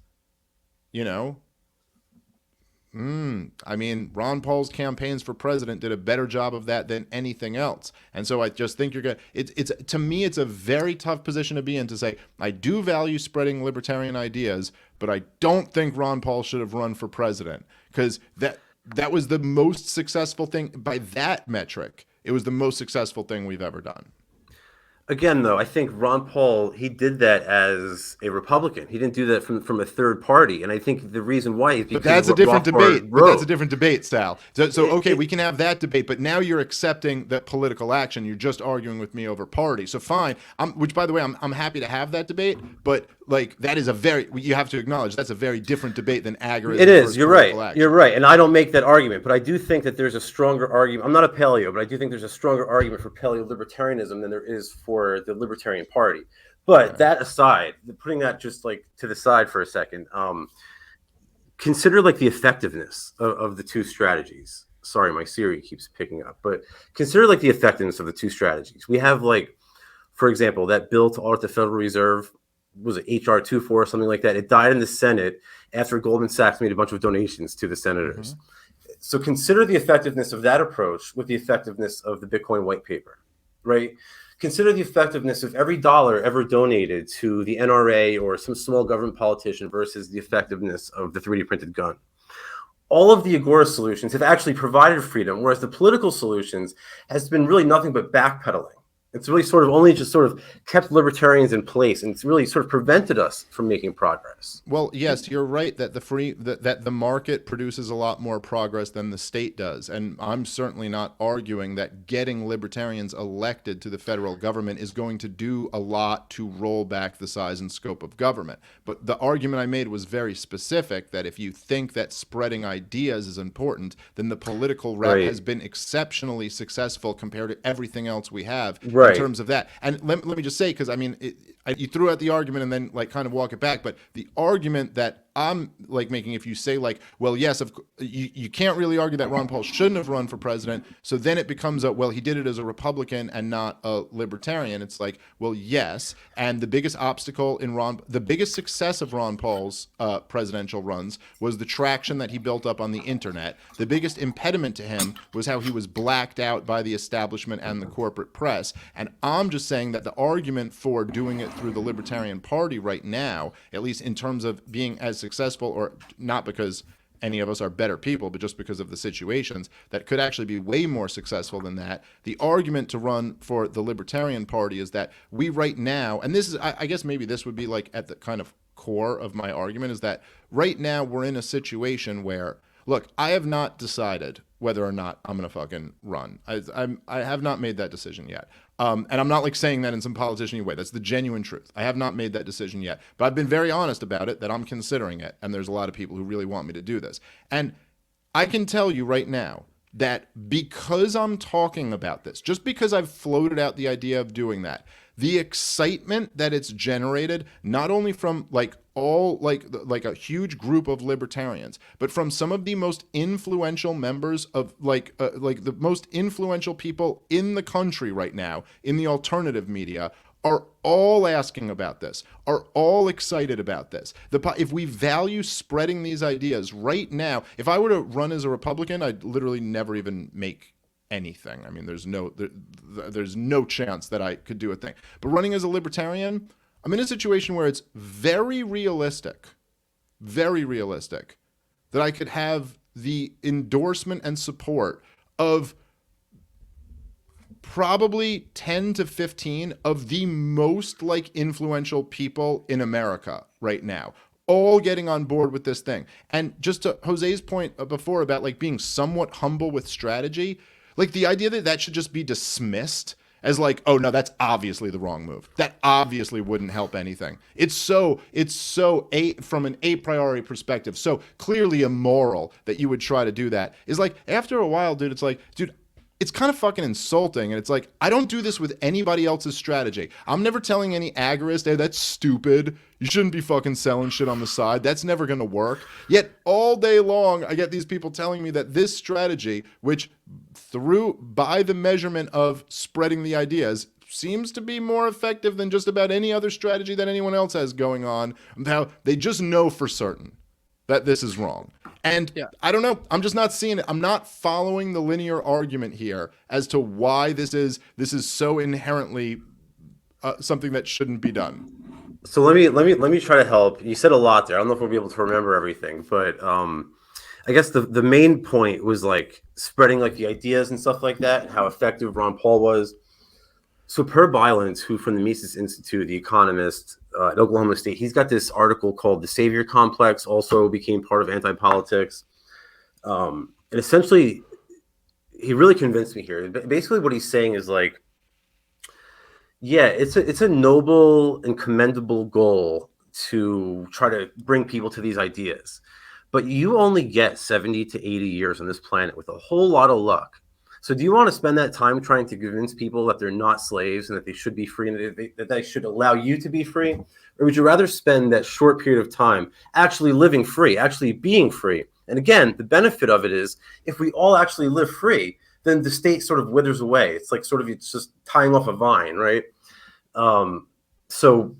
I mean, Ron Paul's campaigns for president did a better job of that than anything else. And so I just think to me, it's a very tough position to be in to say, I do value spreading libertarian ideas, but I don't think Ron Paul should have run for president, because that was the most successful thing by that metric. It was the most successful thing we've ever done. Again, though, I think Ron Paul, he did that as a Republican. He didn't do that from a third party. And I think the reason why is because But that's of a what different Rothbard debate. But that's a wrote. different debate, Sal. So okay, we can have that debate. But now you're accepting that political action. You're just arguing with me over party. So fine. Which, by the way, I'm happy to have that debate. But like that is you have to acknowledge that's a very different debate than agorism. It is. You're right. Action. You're right. And I don't make that argument, but I do think that there's a stronger argument. I'm not a paleo, but I do think there's a stronger argument for paleo-libertarianism than there is for the Libertarian Party. But that aside, putting that just like to the side for a second, consider like the effectiveness of the two strategies. Sorry, my Siri keeps picking up, but consider like the effectiveness of the two strategies. We have like, for example, that bill to audit the Federal Reserve, was it HR 24 or something like that? It died in the Senate after Goldman Sachs made a bunch of donations to the senators. Mm-hmm. So consider the effectiveness of that approach with the effectiveness of the Bitcoin white paper, right? Consider the effectiveness of every dollar ever donated to the NRA or some small government politician versus the effectiveness of the 3D printed gun. All of the Agorist solutions have actually provided freedom, whereas the political solutions has been really nothing but backpedaling. It's really sort of only just sort of kept libertarians in place, and it's really sort of prevented us from making progress. Well, yes, you're right that that the market produces a lot more progress than the state does, and I'm certainly not arguing that getting libertarians elected to the federal government is going to do a lot to roll back the size and scope of government. But the argument I made was very specific, that if you think that spreading ideas is important, then the political route has been exceptionally successful compared to everything else we have. In terms of that. And let me just say, because I mean, you threw out the argument and then like kind of walk it back, but the argument that I'm like making, if you say like, well, yes, you can't really argue that Ron Paul shouldn't have run for president. So then it becomes well, he did it as a Republican and not a libertarian. It's like, well, yes. And the biggest obstacle in the biggest success of Ron Paul's presidential runs was the traction that he built up on the internet. The biggest impediment to him was how he was blacked out by the establishment and the corporate press. And I'm just saying that the argument for doing it through the Libertarian Party right now, at least in terms of being as successful, or not because any of us are better people, but just because of the situations, that could actually be way more successful than that. The argument to run for the Libertarian Party is that we right now, and this is, I guess maybe this would be like at the kind of core of my argument, is that right now we're in a situation where, look, I have not decided whether or not I'm going to fucking run. I have not made that decision yet. And I'm not like saying that in some politician way. That's the genuine truth. I have not made that decision yet. But I've been very honest about it, that I'm considering it. And there's a lot of people who really want me to do this. And I can tell you right now that because I'm talking about this, just because I've floated out the idea of doing that, the excitement that it's generated, not only from like like a huge group of libertarians, but from some of the most influential members of like the most influential people in the country right now in the alternative media, are all asking about this, are all excited about this. If we value spreading these ideas right now, if I were to run as a Republican, I'd literally never even make anything. I mean, there's no chance that I could do a thing. But running as a libertarian, I'm in a situation where it's very realistic that I could have the endorsement and support of probably 10 to 15 of the most like influential people in America right now, all getting on board with this thing. And just to Jose's point before about like being somewhat humble with strategy, like the idea that should just be dismissed as like, oh no, that's obviously the wrong move. That obviously wouldn't help anything. It's so from an a priori perspective, so clearly immoral that you would try to do that. Is like after a while, dude, it's like, dude, it's kind of fucking insulting. And it's like, I don't do this with anybody else's strategy. I'm never telling any agorist, hey, that's stupid. You shouldn't be fucking selling shit on the side. That's never going to work. Yet all day long, I get these people telling me that this strategy, which by the measurement of spreading the ideas, seems to be more effective than just about any other strategy that anyone else has going on. How they just know for certain that this is wrong. And I don't know. I'm just not seeing it. I'm not following the linear argument here as to why this is so inherently something that shouldn't be done. So let me try to help. You said a lot there. I don't know if we'll be able to remember everything, but I guess the main point was like spreading like the ideas and stuff like that, how effective Ron Paul was. So Per Byland, who from the Mises Institute, the economist at Oklahoma State, he's got this article called "The Savior Complex." Also became part of anti-politics, and essentially, he really convinced me here. Basically, what he's saying is like, yeah, it's a noble and commendable goal to try to bring people to these ideas, but you only get 70 to 80 years on this planet with a whole lot of luck. So do you want to spend that time trying to convince people that they're not slaves and that they should be free and that they should allow you to be free? Or would you rather spend that short period of time actually living free, actually being free? And again, the benefit of it is if we all actually live free, then the state sort of withers away. It's like it's just tying off a vine, right? So,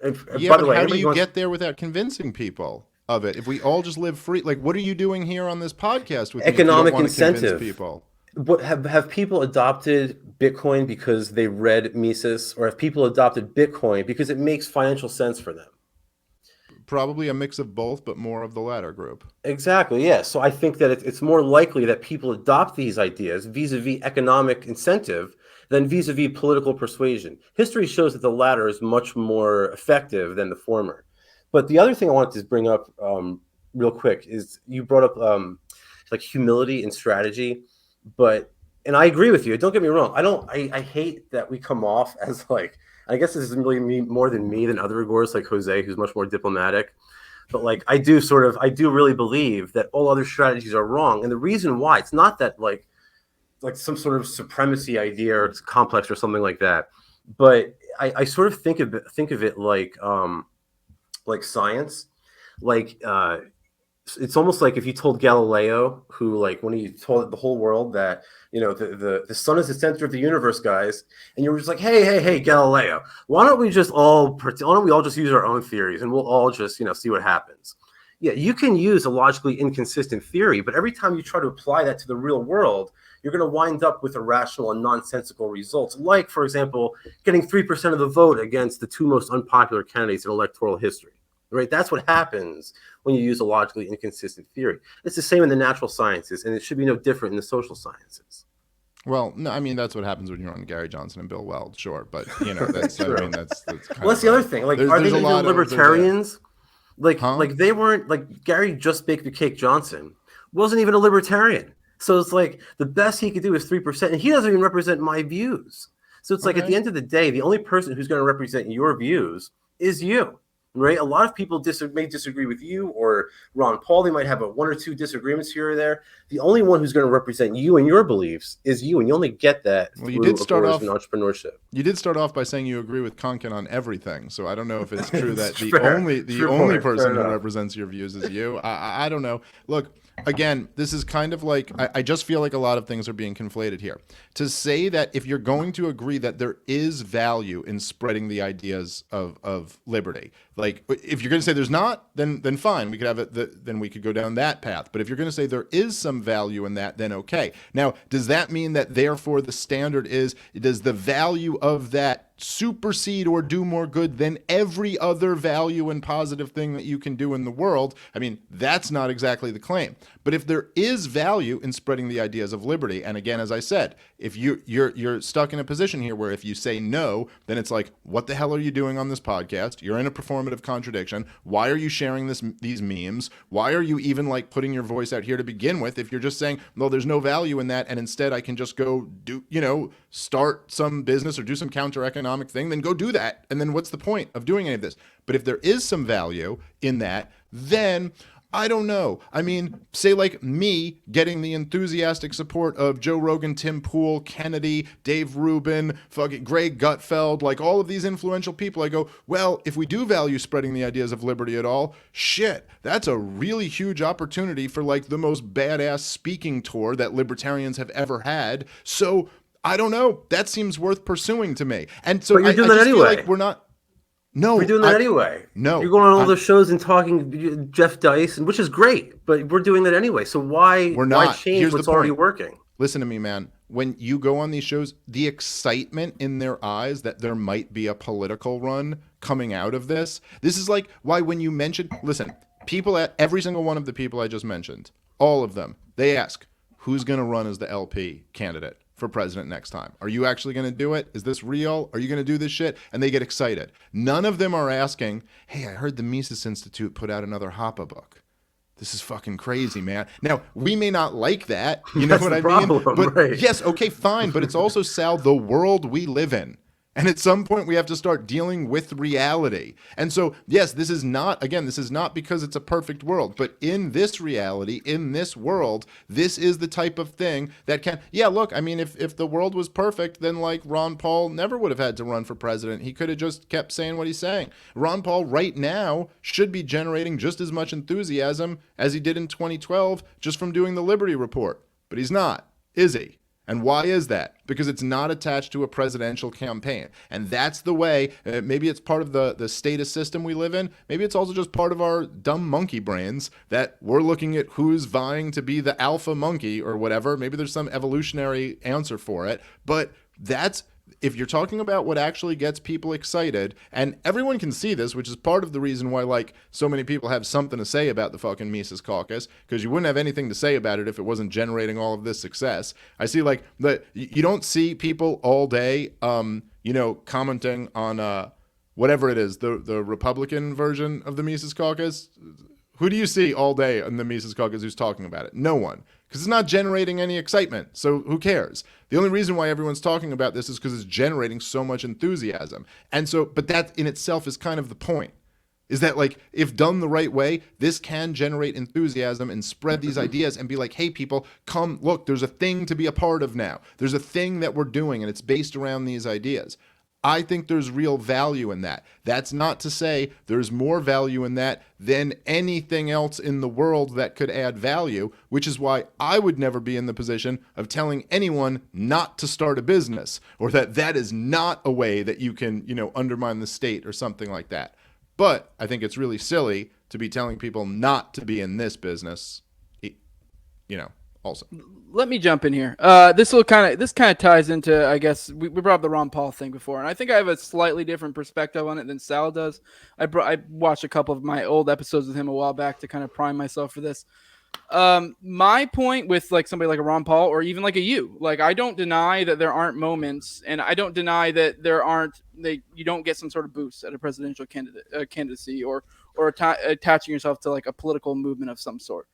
by the way, how do you get there without convincing people of it? If we all just live free, like what are you doing here on this podcast with economic incentive? People? But have people adopted Bitcoin because they read Mises, or have people adopted Bitcoin because it makes financial sense for them? Probably a mix of both, but more of the latter group. Exactly, yeah. So I think that it's more likely that people adopt these ideas vis-a-vis economic incentive than vis-a-vis political persuasion. History shows that the latter is much more effective than the former. But the other thing I wanted to bring up real quick is you brought up like humility and strategy. And I agree with you. Don't get me wrong. I hate that we come off as like, I guess this is really me more than other Agorists like Jose, who's much more diplomatic. But like, I do really believe that all other strategies are wrong. And the reason why, it's not that like some sort of supremacy idea or it's complex or something like that. But I sort of think of it like science, it's almost like if you told Galileo, who like when he told the whole world that the sun is the center of the universe, guys, and you were just like, hey Galileo, why don't we all just use our own theories and we'll all just see what happens. Yeah, you can use a logically inconsistent theory, but every time you try to apply that to the real world, you're going to wind up with irrational and nonsensical results. Like, for example, getting 3% of the vote against the two most unpopular candidates in electoral history. Right? That's what happens when you use a logically inconsistent theory. It's the same in the natural sciences, and it should be no different in the social sciences. Well, no, I mean, that's what happens when you're on Gary Johnson and Bill Weld, sure. But, that's, I mean, that's kind well, that's the other thing. Like, are they even libertarians? Like they weren't, like, Gary Just Bake the Cake Johnson wasn't even a libertarian. So it's like the best he could do is 3%, and he doesn't even represent my views. So it's like at the end of the day, the only person who's going to represent your views is you. Right, a lot of people may disagree with you or Ron Paul. They might have one or two disagreements here or there. The only one who's going to represent you and your beliefs is you, and you only get that through entrepreneurship. You did start off by saying you agree with Konkin on everything, so I don't know if it's true that the only person who represents your views is you. I don't know. Look. Again, this is kind of like, I just feel like a lot of things are being conflated here. To say that if you're going to agree that there is value in spreading the ideas of liberty, like if you're going to say there's not, then fine, we could have it, then we could go down that path. But if you're going to say there is some value in that, then okay. Now, does that mean that therefore the standard is, does the value of that supersede or do more good than every other value and positive thing that you can do in the world? I mean, that's not exactly the claim. But if there is value in spreading the ideas of liberty, and again, as I said, if you're stuck in a position here where if you say no, then it's like, what the hell are you doing on this podcast? You're in a performative contradiction. Why are you sharing these memes? Why are you even like putting your voice out here to begin with? If you're just saying, well, there's no value in that, and instead I can just go do, start some business or do some counter-economic thing, then go do that. And then what's the point of doing any of this? But if there is some value in that, then I don't know. I mean, say like me getting the enthusiastic support of Joe Rogan, Tim Pool, Kennedy, Dave Rubin, fucking Greg Gutfeld, like all of these influential people. I go, well, if we do value spreading the ideas of liberty at all, shit, that's a really huge opportunity for like the most badass speaking tour that libertarians have ever had. So I don't know. That seems worth pursuing to me. And so I just feel like we're not. No, we're doing that anyway. No, you're going on all those shows and talking Jeff Dice, which is great, but we're doing that anyway. So why change what's already working? Listen to me, man. When you go on these shows, the excitement in their eyes that there might be a political run coming out of this. This is like why when you mention, listen, people at every single one of the people I just mentioned, all of them, they ask, who's going to run as the LP candidate for president next time? Are you actually going to do it? Is this real? Are you going to do this shit? And they get excited. None of them are asking, hey, I heard the Mises Institute put out another Hoppe book. This is fucking crazy, man. Now, we may not like that. You know what I mean? But right. yes, okay, fine. But it's also, Sal, the world we live in. And at some point, we have to start dealing with reality. And so, yes, this is not because it's a perfect world. But in this reality, in this world, this is the type of thing that can, yeah, look, I mean, if the world was perfect, then like Ron Paul never would have had to run for president. He could have just kept saying what he's saying. Ron Paul right now should be generating just as much enthusiasm as he did in 2012 just from doing the Liberty Report. But he's not, is he? And why is that? Because it's not attached to a presidential campaign. And that's the way, maybe it's part of the status system we live in. Maybe it's also just part of our dumb monkey brains that we're looking at who's vying to be the alpha monkey or whatever. Maybe there's some evolutionary answer for it. But that's, if you're talking about what actually gets people excited, and everyone can see this, which is part of the reason why like so many people have something to say about the fucking Mises Caucus, because you wouldn't have anything to say about it if it wasn't generating all of this success. I see like you don't see people all day, commenting on whatever it is, the Republican version of the Mises Caucus. Who do you see all day in the Mises Caucus who's talking about it? No one. Because it's not generating any excitement. So who cares? The only reason why everyone's talking about this is because it's generating so much enthusiasm. And so, but that in itself is kind of the point. Is that like, if done the right way, this can generate enthusiasm and spread these ideas and be like, hey, people, come look, there's a thing to be a part of now. There's a thing that we're doing and it's based around these ideas. I think there's real value in that. That's not to say there's more value in that than anything else in the world that could add value, which is why I would never be in the position of telling anyone not to start a business or that is not a way that you can, undermine the state or something like that. But I think it's really silly to be telling people not to be in this business, also. Let me jump in here. This kind of ties into, I guess, we brought up the Ron Paul thing before, and I think I have a slightly different perspective on it than Sal does. I watched a couple of my old episodes with him a while back to kind of prime myself for this. My point with like somebody like a Ron Paul or even like a you, like I don't deny that there aren't moments, and I don't deny that you don't get some sort of boost at a presidential candidacy or attaching yourself to like a political movement of some sort.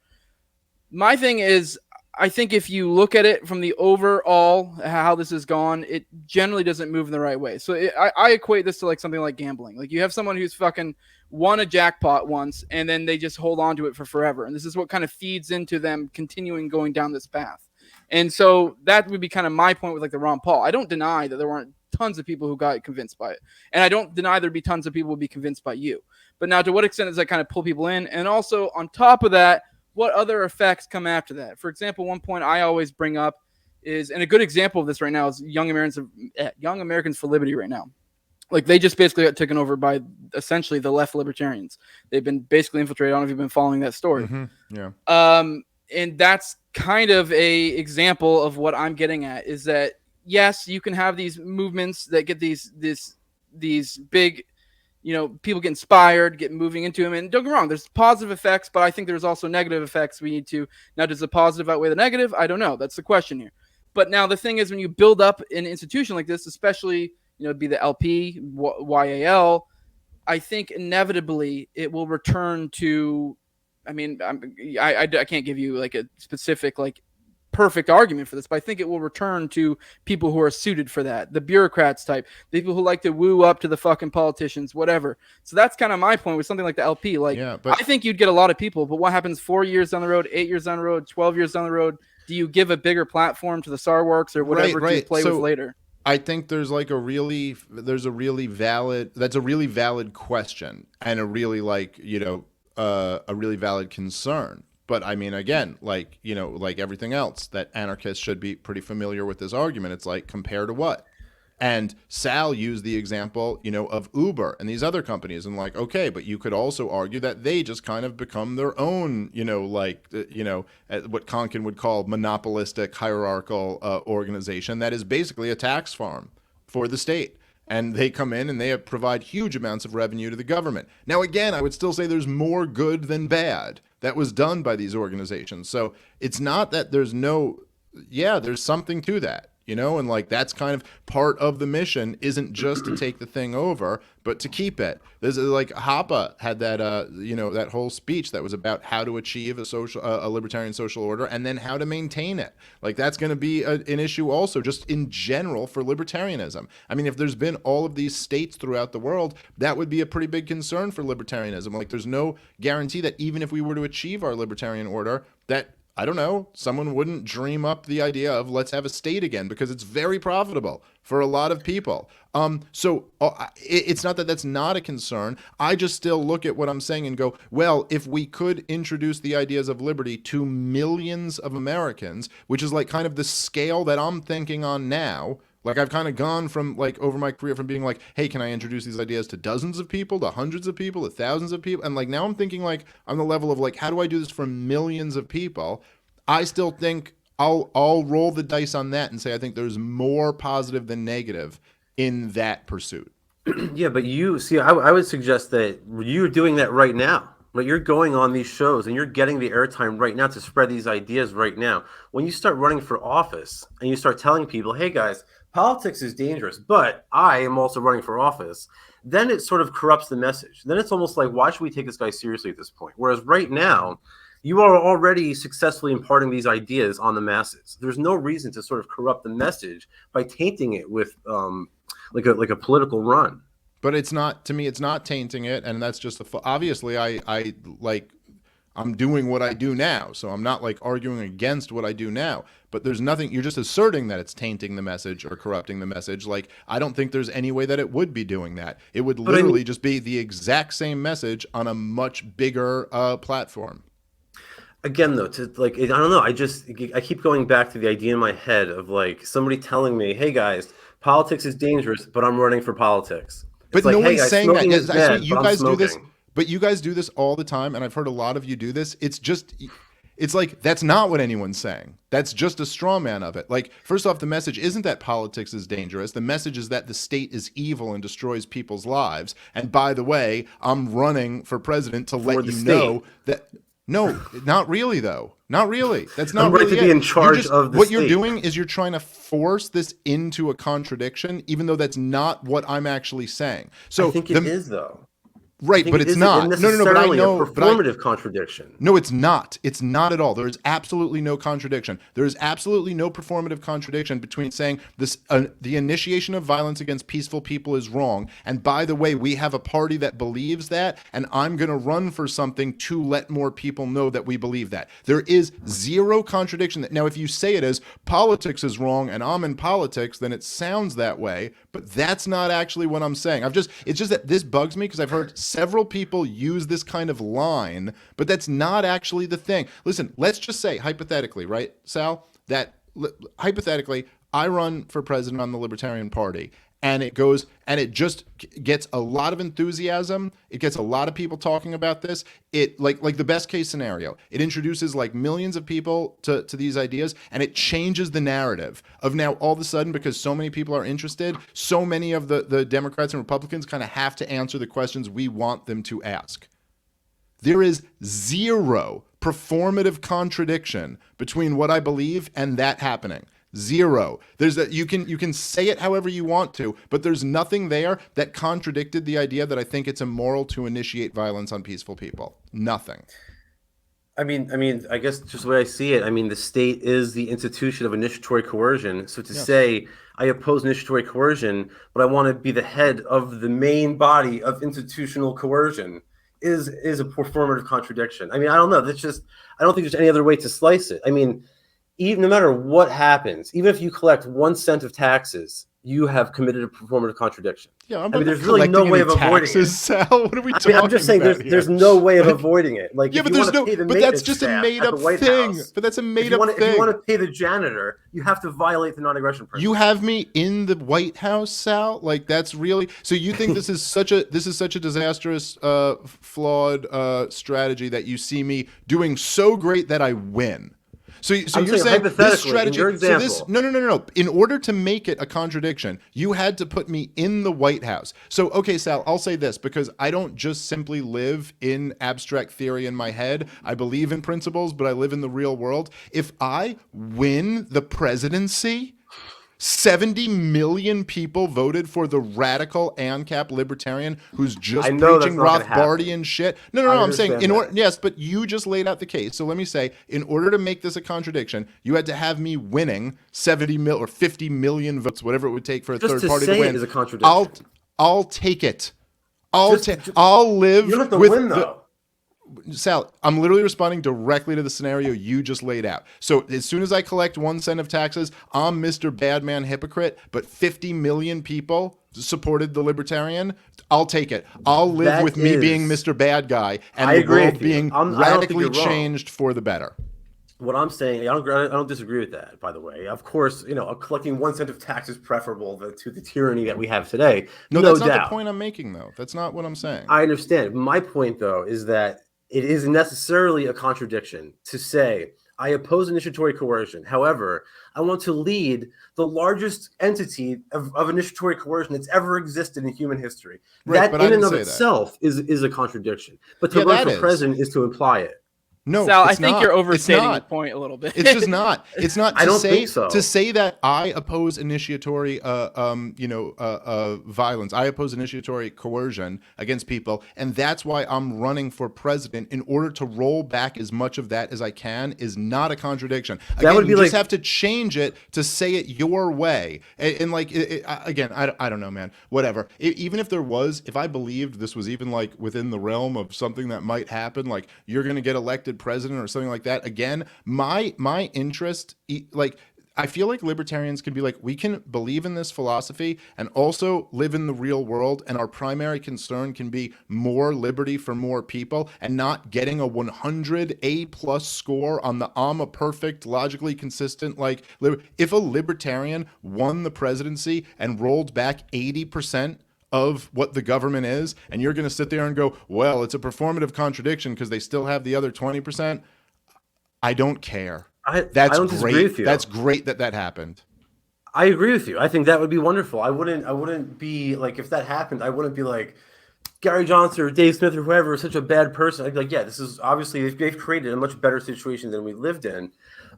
My thing is, I think if you look at it from the overall how this has gone, it generally doesn't move in the right way. So I equate this to like something like gambling. Like you have someone who's fucking won a jackpot once and then they just hold on to it for forever. And this is what kind of feeds into them continuing going down this path. And so that would be kind of my point with like the Ron Paul. I don't deny that there weren't tons of people who got convinced by it. And I don't deny there'd be tons of people who would be convinced by you. But now to what extent does that kind of pull people in? And also on top of that, what other effects come after that? For example, one point I always bring up is, and a good example of this right now is Young Americans for Liberty right now. Like they just basically got taken over by essentially the left libertarians. They've been basically infiltrated. I don't know if you've been following that story. Mm-hmm. Yeah. And that's kind of a example of what I'm getting at is that, yes, you can have these movements that get these big, people get inspired, get moving into them. And don't get me wrong, there's positive effects, but I think there's also negative effects we need to. Now, does the positive outweigh the negative? I don't know. That's the question here. But now the thing is, when you build up an institution like this, especially, be the LP, YAL, I think inevitably it will return to, I can't give you like a specific, like, perfect argument for this, but I think it will return to people who are suited for that, the bureaucrats type, the people who like to woo up to the fucking politicians, whatever. So that's kind of my point with something like the LP. Like, yeah, but I think you'd get a lot of people, but what happens 4 years down the road, 8 years down the road, 12 years down the road? Do you give a bigger platform to the Sarwarks or whatever to play with later? I think there's like a really valid question and a really a really valid concern. But I mean, again, like everything else, that anarchists should be pretty familiar with this argument. It's like, compare to what? And Sal used the example, of Uber and these other companies, and like, okay, but you could also argue that they just kind of become their own, what Konkin would call monopolistic hierarchical organization that is basically a tax farm for the state. And they come in and they provide huge amounts of revenue to the government. Now, again, I would still say there's more good than bad that was done by these organizations. So it's not that there's something to that. you know, and like that's kind of part of the mission, isn't just to take the thing over, but to keep it. There's like Hoppe had that you know, that whole speech that was about how to achieve a libertarian social order and then how to maintain it. Like that's going to be an issue also just in general for libertarianism. I mean, if there's been all of these states throughout the world, that would be a pretty big concern for libertarianism. Like there's no guarantee that even if we were to achieve our libertarian order, that, I don't know, someone wouldn't dream up the idea of let's have a state again, because it's very profitable for a lot of people. It's not that that's not a concern. I just still look at what I'm saying and go, well, if we could introduce the ideas of liberty to millions of Americans, which is like kind of the scale that I'm thinking on now. Like I've kind of gone from like over my career from being like, hey, can I introduce these ideas to dozens of people, to hundreds of people, to thousands of people? And like now I'm thinking like on the level of like, how do I do this for millions of people? I still think I'll roll the dice on that and say I think there's more positive than negative in that pursuit. Yeah, but you see, I would suggest that you're doing that right now. Right, you're going on these shows and you're getting the airtime right now to spread these ideas right now. When you start running for office and you start telling people, hey guys, politics is dangerous, but I am also running for office, then it sort of corrupts the message. Then it's almost like, why should we take this guy seriously at this point? Whereas right now, you are already successfully imparting these ideas on the masses. There's no reason to sort of corrupt the message by tainting it with like a political run. But it's not, to me, it's not tainting it, and that's just obviously I'm doing what I do now, so I'm not like arguing against what I do now. But there's nothing, you're just asserting that it's tainting the message or corrupting the message. Like I don't think there's any way that it would be doing that. It would literally just be the exact same message on a much bigger platform. Again, though, to like, I don't know. I keep going back to the idea in my head of like somebody telling me, "Hey guys, politics is dangerous, but I'm running for politics." But like, no hey one's guys, saying that. is bad, You guys do this, but you guys do this all the time, and I've heard a lot of you do this. It's like that's not what anyone's saying. That's just a straw man of it. Like, first off, the message isn't that politics is dangerous. The message is that the state is evil and destroys people's lives. And by the way, I'm running for president to let you know that. No, not really, though. Not really. That's not really to be in charge of the what state. You're doing is you're trying to force this into a contradiction, even though that's not what I'm actually saying. So I think it is, though. Right, but it's not. No, but I know. A performative contradiction. No, it's not. It's not at all. There is absolutely no contradiction. There is absolutely no performative contradiction between saying this: the initiation of violence against peaceful people is wrong, and by the way, we have a party that believes that, and I'm going to run for something to let more people know that we believe that. There is zero contradiction. Now, if you say it as politics is wrong and I'm in politics, then it sounds that way, but that's not actually what I'm saying. It's just that this bugs me because I've heard several people use this kind of line, but that's not actually the thing. Listen, let's just say hypothetically, right, Sal, that hypothetically I run for president on the Libertarian Party, and it just gets a lot of enthusiasm. It gets a lot of people talking about this. It like the best case scenario. It introduces like millions of people to these ideas, and it changes the narrative of now all of a sudden, because so many people are interested, so many of the Democrats and Republicans kind of have to answer the questions we want them to ask. There is zero performative contradiction between what I believe and that happening. Zero. You can say it however you want to, but there's nothing there that contradicted the idea that I think it's immoral to initiate violence on peaceful people. Nothing. I mean, I guess just the way I see it, I mean, the state is the institution of initiatory coercion. So to say I oppose initiatory coercion, but I want to be the head of the main body of institutional coercion is a performative contradiction. I mean, I don't know. I don't think there's any other way to slice it. I mean, even no matter what happens, even if you collect 1 cent of taxes, you have committed a performative contradiction. Yeah, I mean, there's really no way of avoiding it. Sal, what are we talking about? I'm just saying, there's no way of avoiding it. Like, yeah, but there's no. But that's just a made-up thing. But that's a made-up thing. If you want to pay the janitor, you have to violate the non-aggression principle. You have me in the White House, Sal. Like that's really. So you think this is such a disastrous, flawed strategy that you see me doing so great that I win. So you're saying this strategy. No. In order to make it a contradiction, you had to put me in the White House. So, okay, Sal, I'll say this because I don't just simply live in abstract theory in my head. I believe in principles, but I live in the real world. If I win the presidency, 70 million people voted for the radical ANCAP libertarian who's just I know preaching that's not gonna Rothbardian shit. No, I'm saying yes, but you just laid out the case. So let me say, in order to make this a contradiction, you had to have me winning 70 mil or 50 million votes, whatever it would take for a third party to win. Just to say it is a contradiction. I'll take it. I'll live. You don't have to with win though. Sal, I'm literally responding directly to the scenario you just laid out. So as soon as I collect 1 cent of taxes, I'm Mr. Badman Hypocrite, but 50 million people supported the Libertarian. I'll take it. I'll live with me being Mr. Bad Guy and the world being radically changed for the better. What I'm saying, I don't disagree with that, by the way. Of course, collecting 1 cent of tax is preferable to the tyranny that we have today. No, that's not the point I'm making, though. That's not what I'm saying. I understand. My point, though, is that it is necessarily a contradiction to say, I oppose initiatory coercion. However, I want to lead the largest entity of initiatory coercion that's ever existed in human history. Right, that in and of itself is a contradiction. But to run for president is to imply it. No, Sal, I think you're overstating the point a little bit. It's just not. It's not. I don't think so. To say that I oppose initiatory, violence. I oppose initiatory coercion against people, and that's why I'm running for president in order to roll back as much of that as I can. Is not a contradiction. Again, that would be you just have to change it to say it your way. And again, I don't know, man. Whatever. Even if there was, if I believed this was even like within the realm of something that might happen, like you're going to get elected president or something like that, again, my interest, like I feel like libertarians can be like, we can believe in this philosophy and also live in the real world, and our primary concern can be more liberty for more people and not getting a 100 A+ score on the I'm a perfect, logically consistent, like if a libertarian won the presidency and rolled back 80% of what the government is, and you're going to sit there and go, well, it's a performative contradiction because they still have the other 20%. I don't care. I don't disagree with you. That's great that happened. I agree with you. I think that would be wonderful. I wouldn't be like, if that happened, I wouldn't be like Gary Johnson or Dave Smith or whoever is such a bad person. I'd be like, yeah, this is obviously they've created a much better situation than we lived in.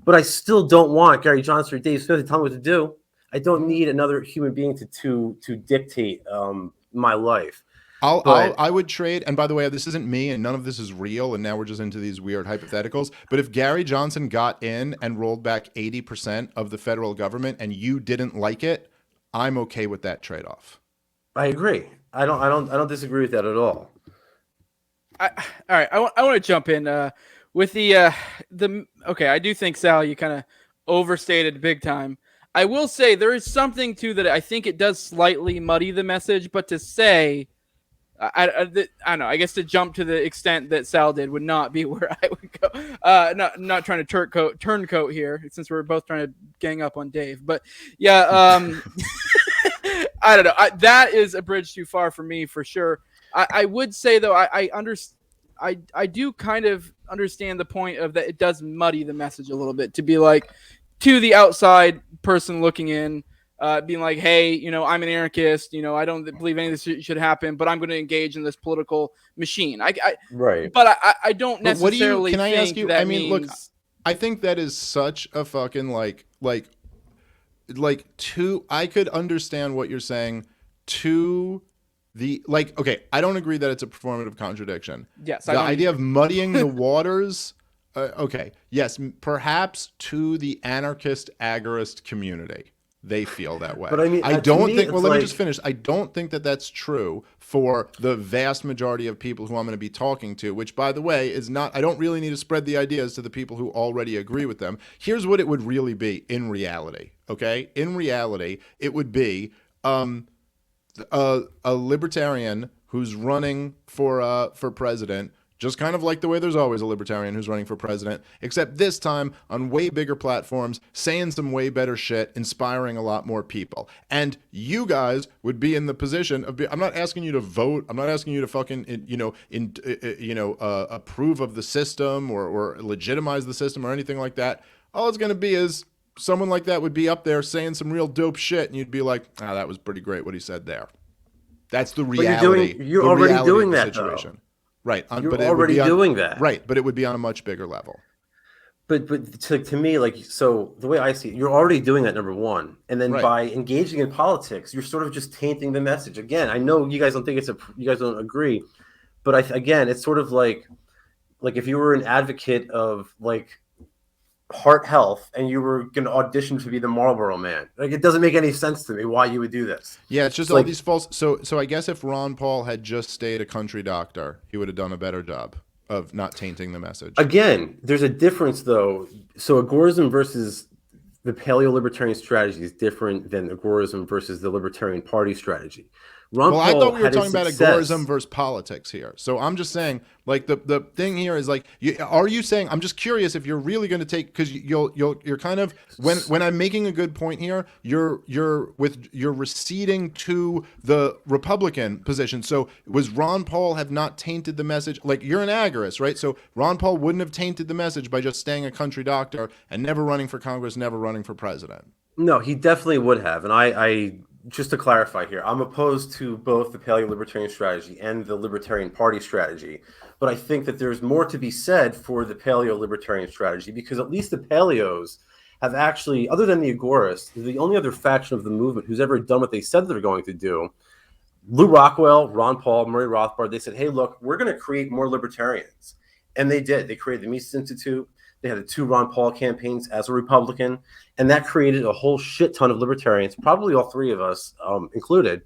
But I still don't want Gary Johnson or Dave Smith to tell me what to do. I don't need another human being to dictate my life. I would trade, and by the way, this isn't me, and none of this is real, and now we're just into these weird hypotheticals. But if Gary Johnson got in and rolled back 80% of the federal government, and you didn't like it, I'm okay with that trade-off. I agree. I don't disagree with that at all. All right, I want to jump in with the okay. I do think, Sal, you kind of overstated big time. I will say there is something to that. I think it does slightly muddy the message, but to say, I don't know. I guess to jump to the extent that Sal did would not be where I would go. Not trying to turncoat here, since we're both trying to gang up on Dave. But yeah, I don't know. That is a bridge too far for me, for sure. I would say though, I do kind of understand the point of that. It does muddy the message a little bit to be like, to the outside person looking in, being like, hey, I'm an anarchist, I don't believe any of this should happen, but I'm going to engage in this political machine. Right. But I don't necessarily can I think ask you, that look, I think that is such a fucking I could understand what you're saying to the, okay, I don't agree that it's a performative contradiction. Yes. The idea of muddying the waters. Okay. Yes. Perhaps to the anarchist agorist community, they feel that way. But I don't think. Well, let me just finish. I don't think that that's true for the vast majority of people who I'm going to be talking to. Which, by the way, is not. I don't really need to spread the ideas to the people who already agree with them. Here's what it would really be in reality. Okay. In reality, it would be a libertarian who's running for president. Just kind of like the way there's always a libertarian who's running for president, except this time on way bigger platforms, saying some way better shit, inspiring a lot more people. And you guys would be in the position of, I'm not asking you to vote. I'm not asking you to fucking, approve of the system or legitimize the system or anything like that. All it's going to be is someone like that would be up there saying some real dope shit, and you'd be like, that was pretty great what he said there. That's the reality. You're already doing that, situation. Though. Right. You're already doing that. Right. But it would be on a much bigger level. But to me, like, so the way I see it, you're already doing that, number one, and then Right. by engaging in politics, you're sort of just tainting the message. Again, I know you guys don't think you guys don't agree, but again, it's sort of like if you were an advocate of like heart health and you were going to audition to be the Marlboro Man. Like, it doesn't make any sense to me why you would do this. Yeah, it's just all these false. So I guess if Ron Paul had just stayed a country doctor, he would have done a better job of not tainting the message. Again, there's a difference though. So Agorism versus the paleo-libertarian strategy is different than Agorism versus the Libertarian Party strategy. Ron Paul I thought we were had talking about success. Agorism versus politics here. So I'm just saying, like, the thing here is like, are you saying? I'm just curious if you're really going to take, because you're kind of when I'm making a good point here, you're receding to the Republican position. So was Ron Paul have not tainted the message? Like, you're an agorist, right? So Ron Paul wouldn't have tainted the message by just staying a country doctor and never running for Congress, never running for president. No, he definitely would have. And I just to clarify here, I'm opposed to both the paleo-libertarian strategy and the Libertarian Party strategy. But I think that there's more to be said for the paleo-libertarian strategy, because at least the paleos have actually, other than the Agorists, the only other faction of the movement who's ever done what they said they're going to do. Lou Rockwell, Ron Paul, Murray Rothbard, they said, hey, look, we're going to create more libertarians. And they did. They created the Mises Institute. They had the 2 Ron Paul campaigns as a Republican, and that created a whole shit ton of libertarians, probably all 3 of us included.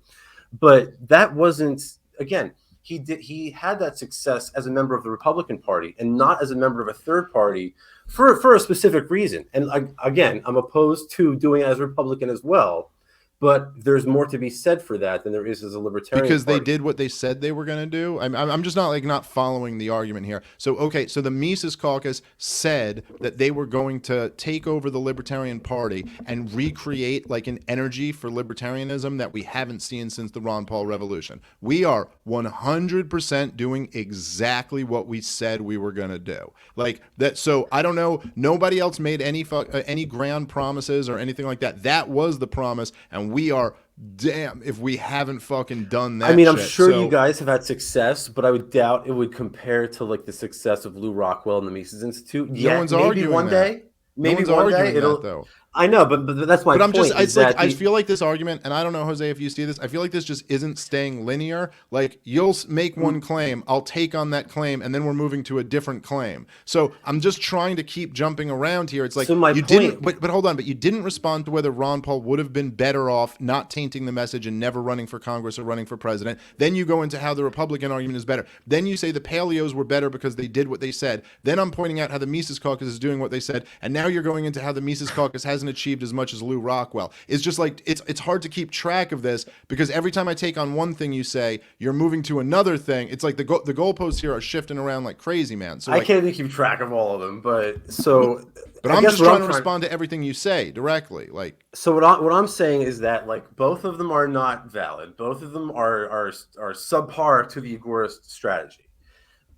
But that wasn't, again, he had that success as a member of the Republican Party and not as a member of a third party for a specific reason. And again, I'm opposed to doing it as a Republican as well. But there's more to be said for that than there is as a libertarian. Because party. they did what they said they were going to do. I'm just not following the argument here. So, okay, so the Mises Caucus said that they were going to take over the Libertarian Party and recreate like an energy for libertarianism that we haven't seen since the Ron Paul Revolution. We are 100% doing exactly what we said we were going to do. Like that. So I don't know. Nobody else made any grand promises or anything like that. That was the promise, and we are damn if we haven't fucking done that. I mean, I'm shit. sure So, you guys have had success, but I would doubt it would compare to like the success of Lou Rockwell and the Mises Institute. No one's arguing one that. day. Maybe no one's one day arguing it'll. that, though. I know, but that's my point. I feel like this argument, and I don't know, Jose, if you see this, I feel like this just isn't staying linear. Like, you'll make one claim, I'll take on that claim, and then we're moving to a different claim. So I'm just trying to keep jumping around here. It's like, So my you point- didn't, but hold on, but you didn't respond to whether Ron Paul would have been better off not tainting the message and never running for Congress or running for president. Then you go into how the Republican argument is better. Then you say the paleos were better because they did what they said. Then I'm pointing out how the Mises Caucus is doing what they said. And now you're going into how the Mises Caucus hasn't achieved as much as Lou Rockwell. It's just like it's hard to keep track of this, because every time I take on one thing you say, you're moving to another thing. It's like the goalposts here are shifting around like crazy, man. So I like, can't even keep track of all of them, but so. but I I'm guess just what trying to respond to everything you say directly. Like, So what I'm saying is that like both of them are not valid. Both of them are subpar to the Agorist strategy.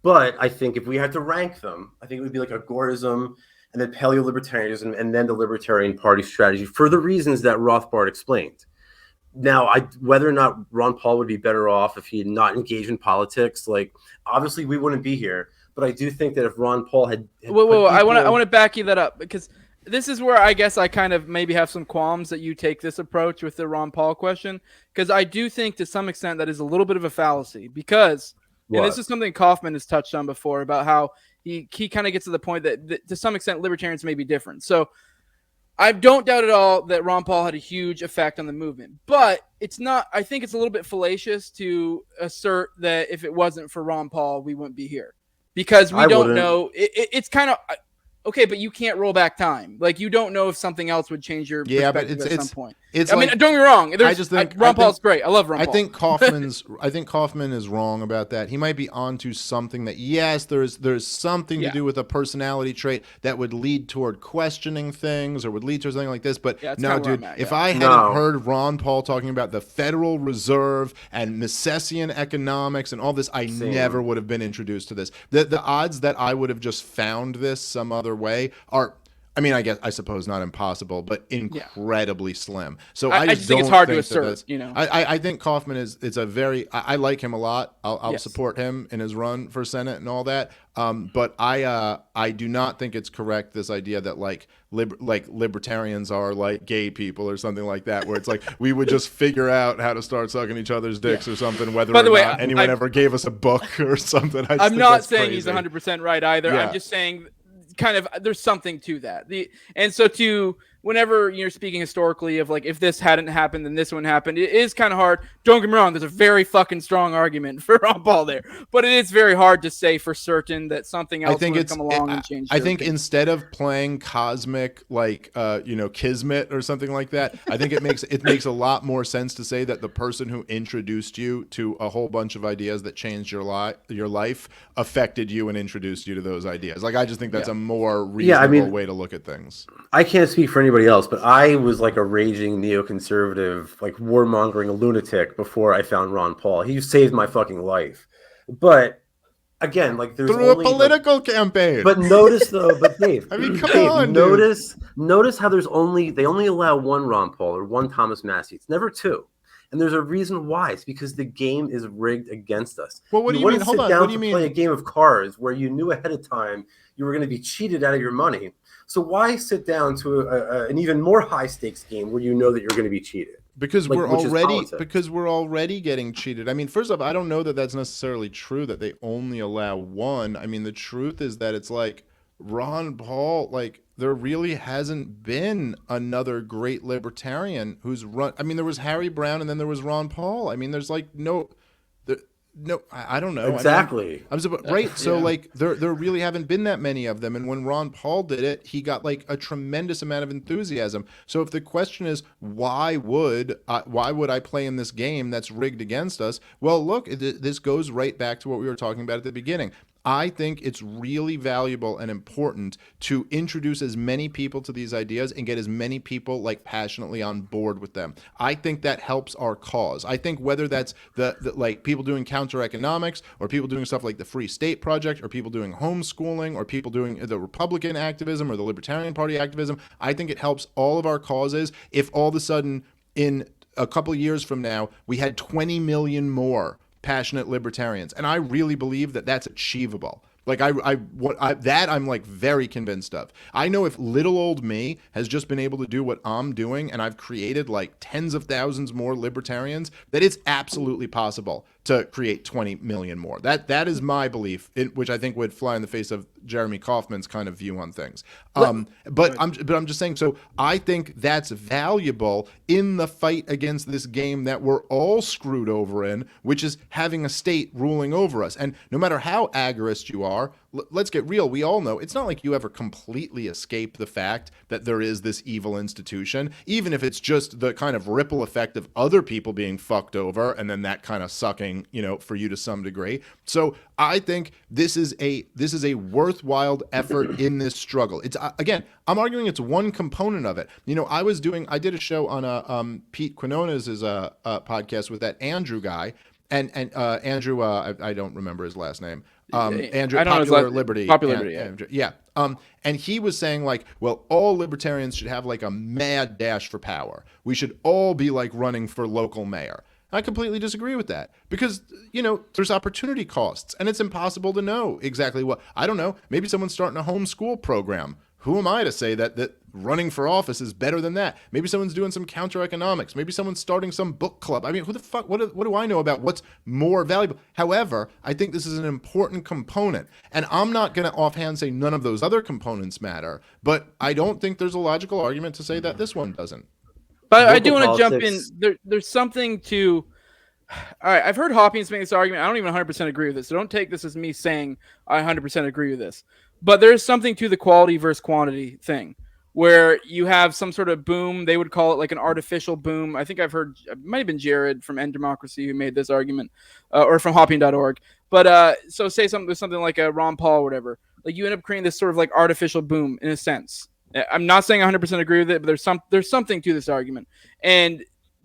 But I think if we had to rank them, I think it would be like Agorism and then paleo-libertarianism and then the Libertarian Party strategy for the reasons that Rothbard explained. Now, whether or not Ron Paul would be better off if he had not engaged in politics, like obviously we wouldn't be here. But I do think that if Ron Paul had Whoa, I want to back you that up, because this is where I guess I kind of maybe have some qualms that you take this approach with the Ron Paul question, because I do think to some extent that is a little bit of a fallacy, because and this is something Kaufman has touched on before about how he kind of gets to the point that to some extent libertarians may be different. So I don't doubt at all that Ron Paul had a huge effect on the movement, but it's not. I think it's a little bit fallacious to assert that if it wasn't for Ron Paul, we wouldn't be here, because we don't know. It's kind of okay, but you can't roll back time. Like, you don't know if something else would change your perspective at some point. I mean, don't get me wrong. I just think Ron Paul's great. I love Ron Paul. I think Kaufman is wrong about that. He might be onto something that, yes, there's something to do with a personality trait that would lead toward questioning things or would lead to something like this. But no, dude, if I hadn't heard Ron Paul talking about the Federal Reserve and Misesian economics and all this, I never would have been introduced to this. The odds that I would have just found this some other way are I mean, I suppose not impossible, but incredibly slim. So I just think it's hard to assert. I think Kaufman it's a very. I like him a lot. I'll support him in his run for Senate and all that. But I do not think it's correct, this idea that like libertarians are like gay people or something like that, where it's like we would just figure out how to start sucking each other's dicks or something, whether or not anyone ever gave us a book or something. I'm not saying he's 100% right either. Yeah. I'm just saying kind of there's something to that. Whenever you're speaking historically of like, if this hadn't happened, then this one happened, it is kind of hard. Don't get me wrong. There's a very fucking strong argument for Ron Paul there, but it is very hard to say for certain that something else would come along and change. I think instead of playing cosmic, like, Kismet or something like that, I think it makes a lot more sense to say that the person who introduced you to a whole bunch of ideas that changed your life affected you and introduced you to those ideas. Like, I just think that's a more reasonable way to look at things. I can't speak for anybody else, but I was like a raging neoconservative, like warmongering lunatic before I found Ron Paul. He saved my fucking life. But again, like there's through only, a political campaign. But notice though, but Dave, I mean, come on, notice how they only allow one Ron Paul or one Thomas Massey. It's never two. And there's a reason why. It's because the game is rigged against us. Well, what do you mean? Hold on. What do you mean? Play a game of cards where you knew ahead of time you were going to be cheated out of your money. So why sit down to an even more high stakes game where you know that you're going to be cheated? Because we're already getting cheated. I mean, first off, I don't know that that's necessarily true that they only allow one. I mean, the truth is that it's like Ron Paul, like there really hasn't been another great libertarian who's run. I mean, there was Harry Brown and then there was Ron Paul. I mean, there's like no, I don't know. Exactly. Right. So like there really haven't been that many of them. And when Ron Paul did it, he got like a tremendous amount of enthusiasm. So if the question is, why would I play in this game that's rigged against us? Well, look, this goes right back to what we were talking about at the beginning. I think it's really valuable and important to introduce as many people to these ideas and get as many people like passionately on board with them. I think that helps our cause. I think whether that's the like people doing counter economics or people doing stuff like the Free State Project or people doing homeschooling or people doing the Republican activism or the Libertarian Party activism, I think it helps all of our causes if all of a sudden in a couple of years from now we had 20 million more passionate libertarians, and I really believe that that's achievable. Like I'm like very convinced of. I know if little old me has just been able to do what I'm doing, and I've created like tens of thousands more libertarians, that it's absolutely possible to create 20 million more. That is my belief, which I think would fly in the face of Jeremy Kaufman's kind of view on things. But I'm just saying. So I think that's valuable in the fight against this game that we're all screwed over in, which is having a state ruling over us. And no matter how agorist you are, let's get real. We all know it's not like you ever completely escape the fact that there is this evil institution, even if it's just the kind of ripple effect of other people being fucked over and then that kind of sucking, for you to some degree. So I think this is a worthwhile effort in this struggle. It's again, I'm arguing it's one component of it. I did a show on Pete Quinones' podcast with that Andrew guy, and Andrew, I don't remember his last name. Andrew, Popular Liberty. Andrew, yeah. And he was saying like, well, all libertarians should have like a mad dash for power. We should all be like running for local mayor. I completely disagree with that because, there's opportunity costs and it's impossible to know exactly what. I don't know. Maybe someone's starting a homeschool program. Who am I to say that running for office is better than that? Maybe someone's doing some counter economics. Maybe someone's starting some book club. I mean, who the fuck? What do I know about what's more valuable? However, I think this is an important component. And I'm not going to offhand say none of those other components matter. But I don't think there's a logical argument to say that this one doesn't. But I do want to jump in. There's something to. All right, I've heard Hopkins make this argument. I don't even 100% agree with this. So don't take this as me saying I 100% agree with this. But there's something to the quality versus quantity thing where you have some sort of boom. They would call it like an artificial boom. I think I've heard, it might have been Jared from End Democracy who made this argument or from hopping.org. But so say something like a Ron Paul or whatever. Like you end up creating this sort of like artificial boom in a sense. I'm not saying 100% agree with it, but there's something to this argument. And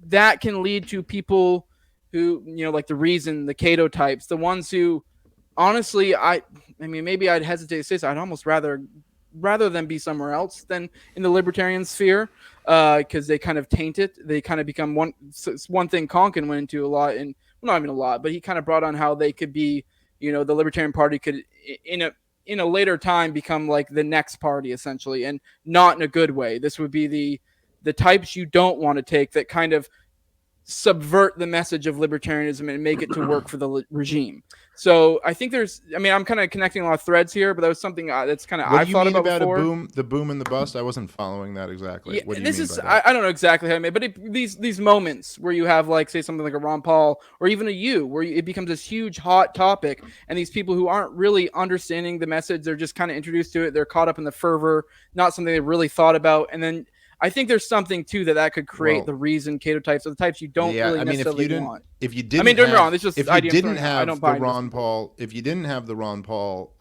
that can lead to people who, like the Reason, the Cato types, the ones who honestly, I mean, maybe I'd hesitate to say so. I'd almost rather rather than be somewhere else than in the libertarian sphere, because they kind of taint it. They kind of become one thing Konkin went into a lot, and well, not even a lot, but he kind of brought on how they could be, the Libertarian Party could in a later time become like the next party essentially, and not in a good way. This would be the types you don't want to take that kind of subvert the message of libertarianism and make it to work for the regime. So I think I'm kind of connecting a lot of threads here, but that was something that's kind of I've thought about before. The boom and the bust? I wasn't following that exactly. Yeah, what do you mean by that? I don't know exactly how I made, but these moments where you have like say something like a Ron Paul or even a where it becomes this huge hot topic, and these people who aren't really understanding the message, they're just kind of introduced to it, they're caught up in the fervor, not something they really thought about, and then I think there's something too that could create the reason Cato types, or the types you don't really necessarily want. If you didn't, don't get me wrong. It's just if you didn't have the Ron Paul, if you didn't have the Ron Paul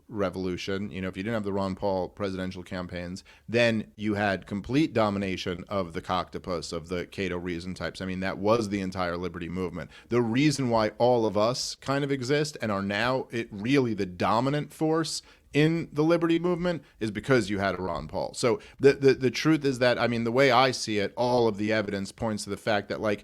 revolution, if you didn't have the Ron Paul presidential campaigns, then you had complete domination of the coctopus of the Cato reason types. I mean, that was the entire liberty movement. The reason why all of us kind of exist and are now really the dominant force in the liberty movement is because you had a Ron Paul. So the truth is that, I mean, the way I see it, all of the evidence points to the fact that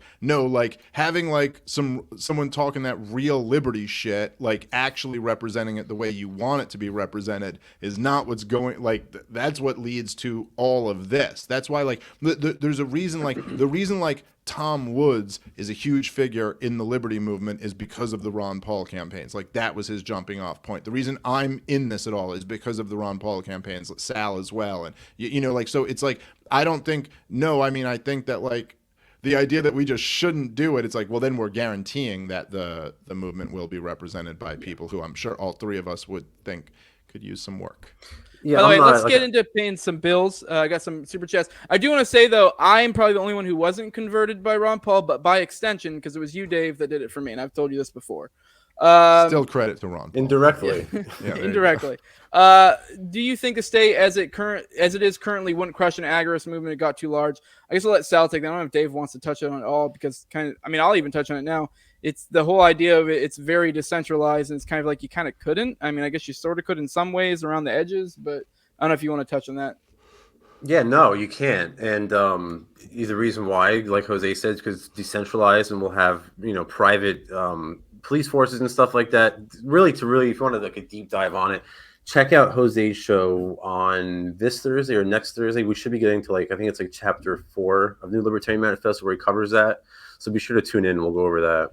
having someone talking that real liberty shit, actually representing it the way you want it to be represented is not what's going, that's what leads to all of this. That's why there's a reason, the reason Tom Woods is a huge figure in the liberty movement is because of the Ron Paul campaigns. That was his jumping off point. The reason I'm in this at all is because of the Ron Paul campaigns, Sal as well. And, so it's I don't think, I think that the idea that we just shouldn't do it, it's well, then we're guaranteeing that the movement will be represented by people who I'm sure all three of us would think could use some work. Yeah, by the way, let's get into paying some bills. I got some super chats. I do want to say, though, I am probably the only one who wasn't converted by Ron Paul, but by extension, because it was you, Dave, that did it for me, and I've told you this before. Still credit to Ron Paul. Indirectly. Yeah, indirectly. Do you think the state, as it is currently, wouldn't crush an agorist movement? It got too large. I guess I'll let Sal take that. I don't know if Dave wants to touch on it at all, because I'll even touch on it now. It's the whole idea of it. It's very decentralized, and it's kind of you kind of couldn't. I guess you sort of could in some ways around the edges, but I don't know if you want to touch on that. Yeah, no, you can't. And the reason why, like Jose said, is because it's decentralized, and we'll have private police forces and stuff like that. Really, if you want to a deep dive on it, check out Jose's show on this Thursday or next Thursday. We should be getting to I think it's chapter 4 of New Libertarian Manifesto where he covers that. So be sure to tune in and we'll go over that.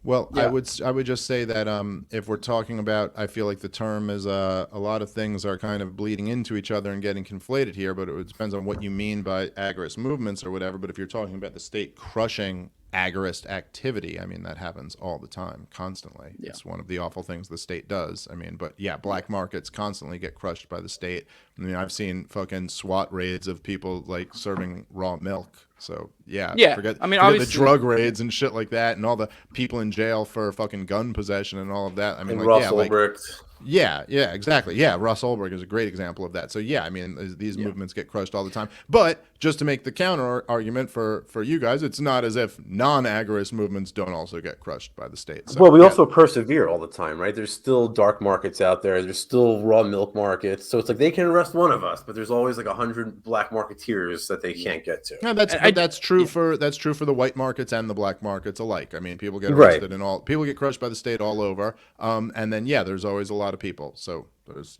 Well, yeah. I would just say that if we're talking about, I feel like the term is a lot of things are kind of bleeding into each other and getting conflated here, but it depends on what you mean by agorist movements or whatever. But if you're talking about the state crushing agorist activity, that happens all the time, constantly. Yeah. It's one of the awful things the state does. But yeah, black markets constantly get crushed by the state. I've seen fucking SWAT raids of people serving raw milk. So yeah. Forget the drug raids and shit like that, and all the people in jail for fucking gun possession and all of that. Russ Ulbricht. Yeah, exactly. Yeah, Russ Ulbricht is a great example of that. So yeah, these movements get crushed all the time. But just to make the counter argument for you guys, it's not as if non-agorist movements don't also get crushed by the state. So, well, we also persevere all the time, right? There's still dark markets out there. There's still raw milk markets. So it's they can arrest one of us, but there's always 100 black marketeers that they can't get to. Yeah, that's true for the white markets and the black markets alike. People get arrested and people get crushed by the state all over. And then there's always a lot of people. So there's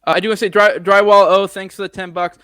I do want to say drywall. Thanks for the $10.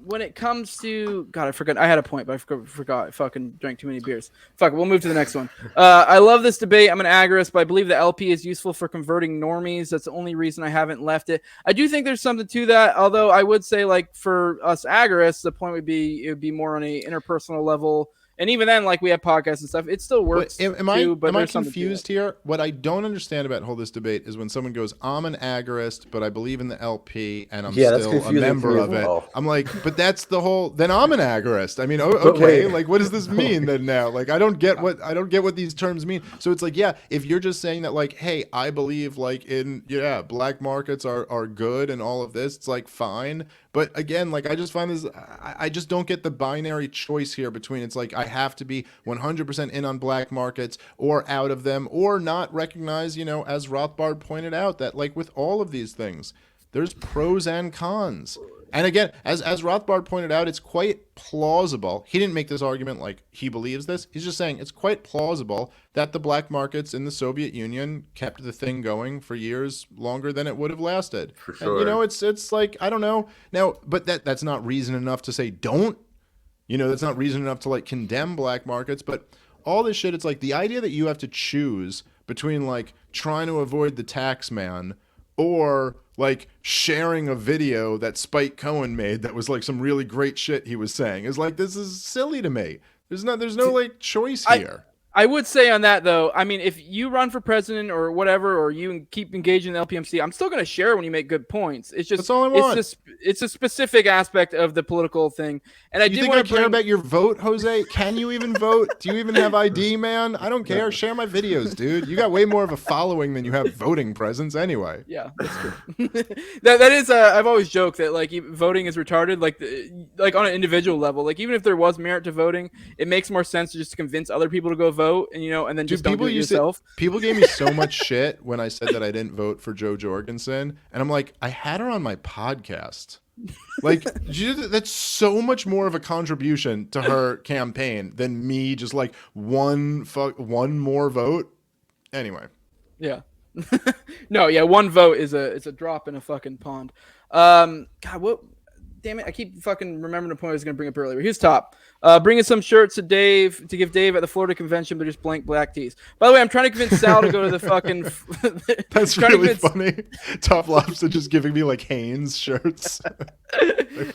When it comes to God, I forgot. I had a point, but I forgot. I fucking drank too many beers. Fuck it. We'll move to the next one. I love this debate. I'm an agorist, but I believe the LP is useful for converting normies. That's the only reason I haven't left it. I do think there's something to that. Although I would say, for us agorists, the point would be more on a interpersonal level. And even then, we have podcasts and stuff, it still works. Am I confused here? What I don't understand about this debate is when someone goes, I'm an agorist, but I believe in the LP, and I'm still a member of it. I'm but that's the whole. Then I'm an agorist. Okay. What does this mean then now? I don't get what these terms mean. So it's if you're just saying that hey, I believe in black markets are good and all of this, it's fine. But again, I just find this, I just don't get the binary choice here between I have to be 100% in on black markets or out of them, or not recognize, as Rothbard pointed out, that with all of these things, There's pros and cons. And again, as Rothbard pointed out, it's quite plausible. He didn't make this argument like he believes this. He's just saying it's quite plausible that the black markets in the Soviet Union kept the thing going for years longer than it would have lasted. For sure. And, it's like, I don't know. Now, but that's not reason enough to say don't. That's not reason enough to like condemn black markets. But all this shit, it's like the idea that you have to choose between like trying to avoid the tax man or like sharing a video that Spike Cohen made that was like some really great shit he was saying is like, this is silly to me. There's no like choice here. I would say on that though, I mean, if you run for president or whatever, or you keep engaging in the LPMC, I'm still going to share when you make good points. It's just, that's all I want. It's a specific aspect of the political thing. And I you think I care about your vote, Jose? Can you even vote? Do you even have ID, man? I don't care. Share my videos, dude. You got way more of a following than you have voting presence anyway. Yeah, that's true. that is, I've always joked that like voting is retarded, like on an individual level. Like even if there was merit to voting, it makes more sense to just convince other people to go vote. And then just don't do it yourself. People gave me so much shit when I said that I didn't vote for Jo Jorgensen, and I'm like, I had her on my podcast. Like, that's so much more of a contribution to her campaign than me just like one more vote. Anyway. Yeah. No, yeah, one vote is a drop in a fucking pond. God, what? Damn it! I keep fucking remembering the point I was going to bring up earlier. Here's Top. Bringing some shirts to give Dave at the Florida convention, but just blank black tees. By the way, I'm trying to convince Sal to go to the fucking. That's really funny. TopLobsta just giving me like Hanes shirts.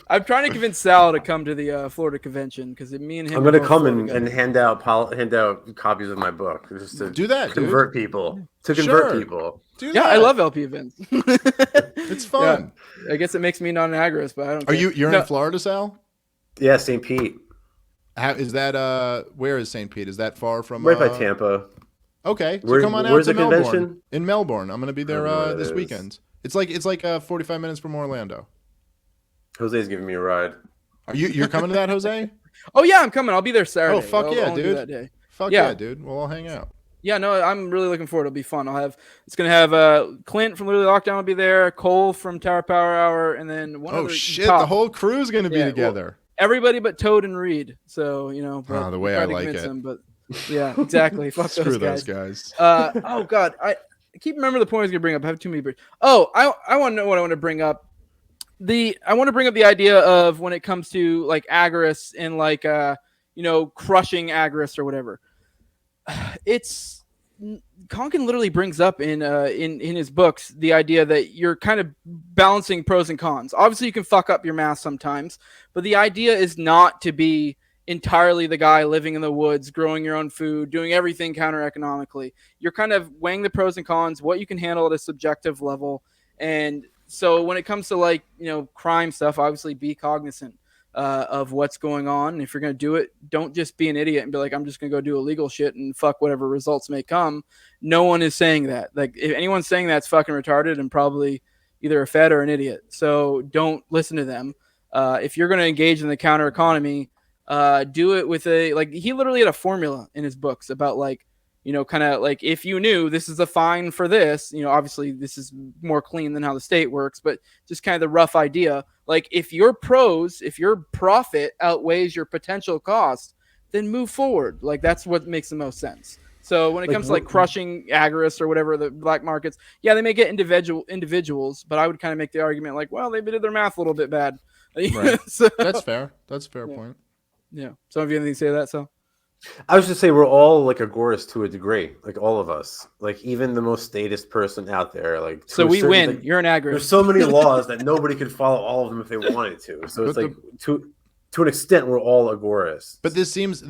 I'm trying to convince Sal to come to the Florida convention because me and him. I'm going to come and hand out copies of my book just to do that. Convert people. To convert people. Yeah, I love LP events. It's fun. Yeah, I guess it makes me not an agorist, but I don't. Are you're in Florida, Sal? Yeah, St. Pete. How is that? Where is St. Pete? Is that far from? Right by Tampa. Okay, so come on out to Melbourne. Convention? In Melbourne, I'm going to be there this weekend. It's like 45 minutes from Orlando. Jose's giving me a ride. You're coming to that, Jose? Oh yeah, I'm coming. I'll be there Saturday. Oh fuck yeah, dude! That day. Fuck yeah, dude. We'll all hang out. Yeah, no, I'm really looking forward. It'll be fun. It's gonna have Clint from Literally Lockdown will be there, Cole from Tower Power Hour, and then one other. Oh shit! Top. The whole crew's gonna be together. Well, everybody but Toad and Reed. So the way I like it. Him, but yeah, exactly. Fuck Screw those guys. Oh god, I keep remembering the point I was gonna bring up. I have too many birds. Oh, I want to know what I want to bring up. I want to bring up the idea of when it comes to like agorists and like crushing agorists or whatever. It's Konkin literally brings up in his books the idea that you're kind of balancing pros and cons. Obviously, you can fuck up your math sometimes, but the idea is not to be entirely the guy living in the woods, growing your own food, doing everything counter-economically. You're kind of weighing the pros and cons, what you can handle at a subjective level. And so when it comes to like, crime stuff, obviously be cognizant of what's going on. And if you're going to do it, don't just be an idiot and be like, I'm just going to go do illegal shit and fuck whatever results may come. No one is saying that. Like if anyone's saying that's fucking retarded and probably either a fed or an idiot. So don't listen to them. If you're going to engage in the counter economy, do it with he literally had a formula in his books about like, kind of like if you knew this is a fine for this, obviously this is more clean than how the state works, but just kind of the rough idea. Like if your profit outweighs your potential cost, then move forward. Like that's what makes the most sense. So when it comes to like crushing agorists or whatever, the black markets, yeah, they may get individuals, but I would kind of make the argument like, well, they did their math a little bit bad. Right. So, that's fair. That's a fair point. Yeah. Some of you have anything to say to that, so? I was just say we're all like agorists to a degree, like all of us, like even the most statist person out there. Like so we win. Like, you're an agorist. There's so many laws that nobody could follow all of them if they wanted to. So it's like to an extent we're all agorists. But this seems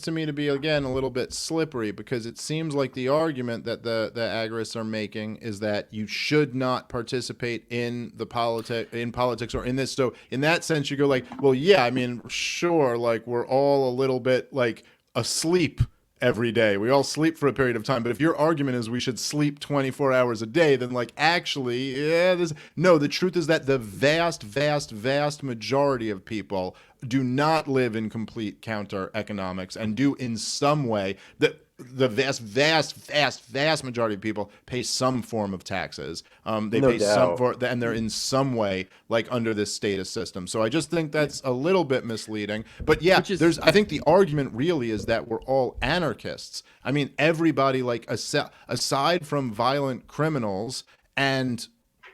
to me to be again a little bit slippery because it seems like the argument that the agorists are making is that you should not participate in politics or in this. So in that sense, you go like, well, yeah, I mean, sure, like we're all a little bit like asleep every day. We all sleep for a period of time. But if your argument is we should sleep 24 hours a day, then like actually, the truth is that the vast majority of people do not live in complete counter economics and do in some way that the vast majority of people pay some form of taxes. They No pay doubt. and they're in some way like under this status system. So I just think that's a little bit misleading. But yeah, I think the argument really is that we're all anarchists. I mean, everybody, like, aside from violent criminals and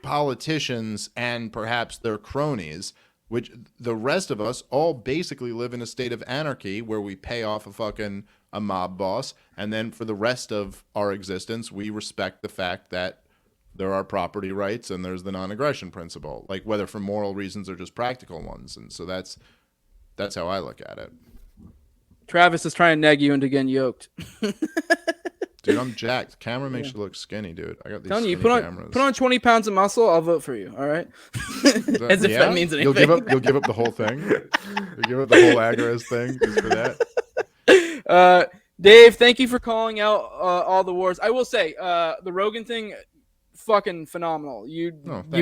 politicians and perhaps their cronies, which the rest of us all basically live in a state of anarchy where we pay off a mob boss, and then for the rest of our existence we respect the fact that there are property rights and there's the non-aggression principle, like whether for moral reasons or just practical ones. And so that's how I look at it. Travis is trying to nag you into getting yoked. Dude, I'm jacked. Camera makes you look skinny, dude. I got these Telling you, skinny cameras. put on 20 pounds of muscle, I'll vote for you. All right. As if that means anything. You'll give up the whole thing. You'll give up the whole Agorist thing just for that. Dave, thank you for calling out all the wars. I will say, the Rogan thing, fucking phenomenal. You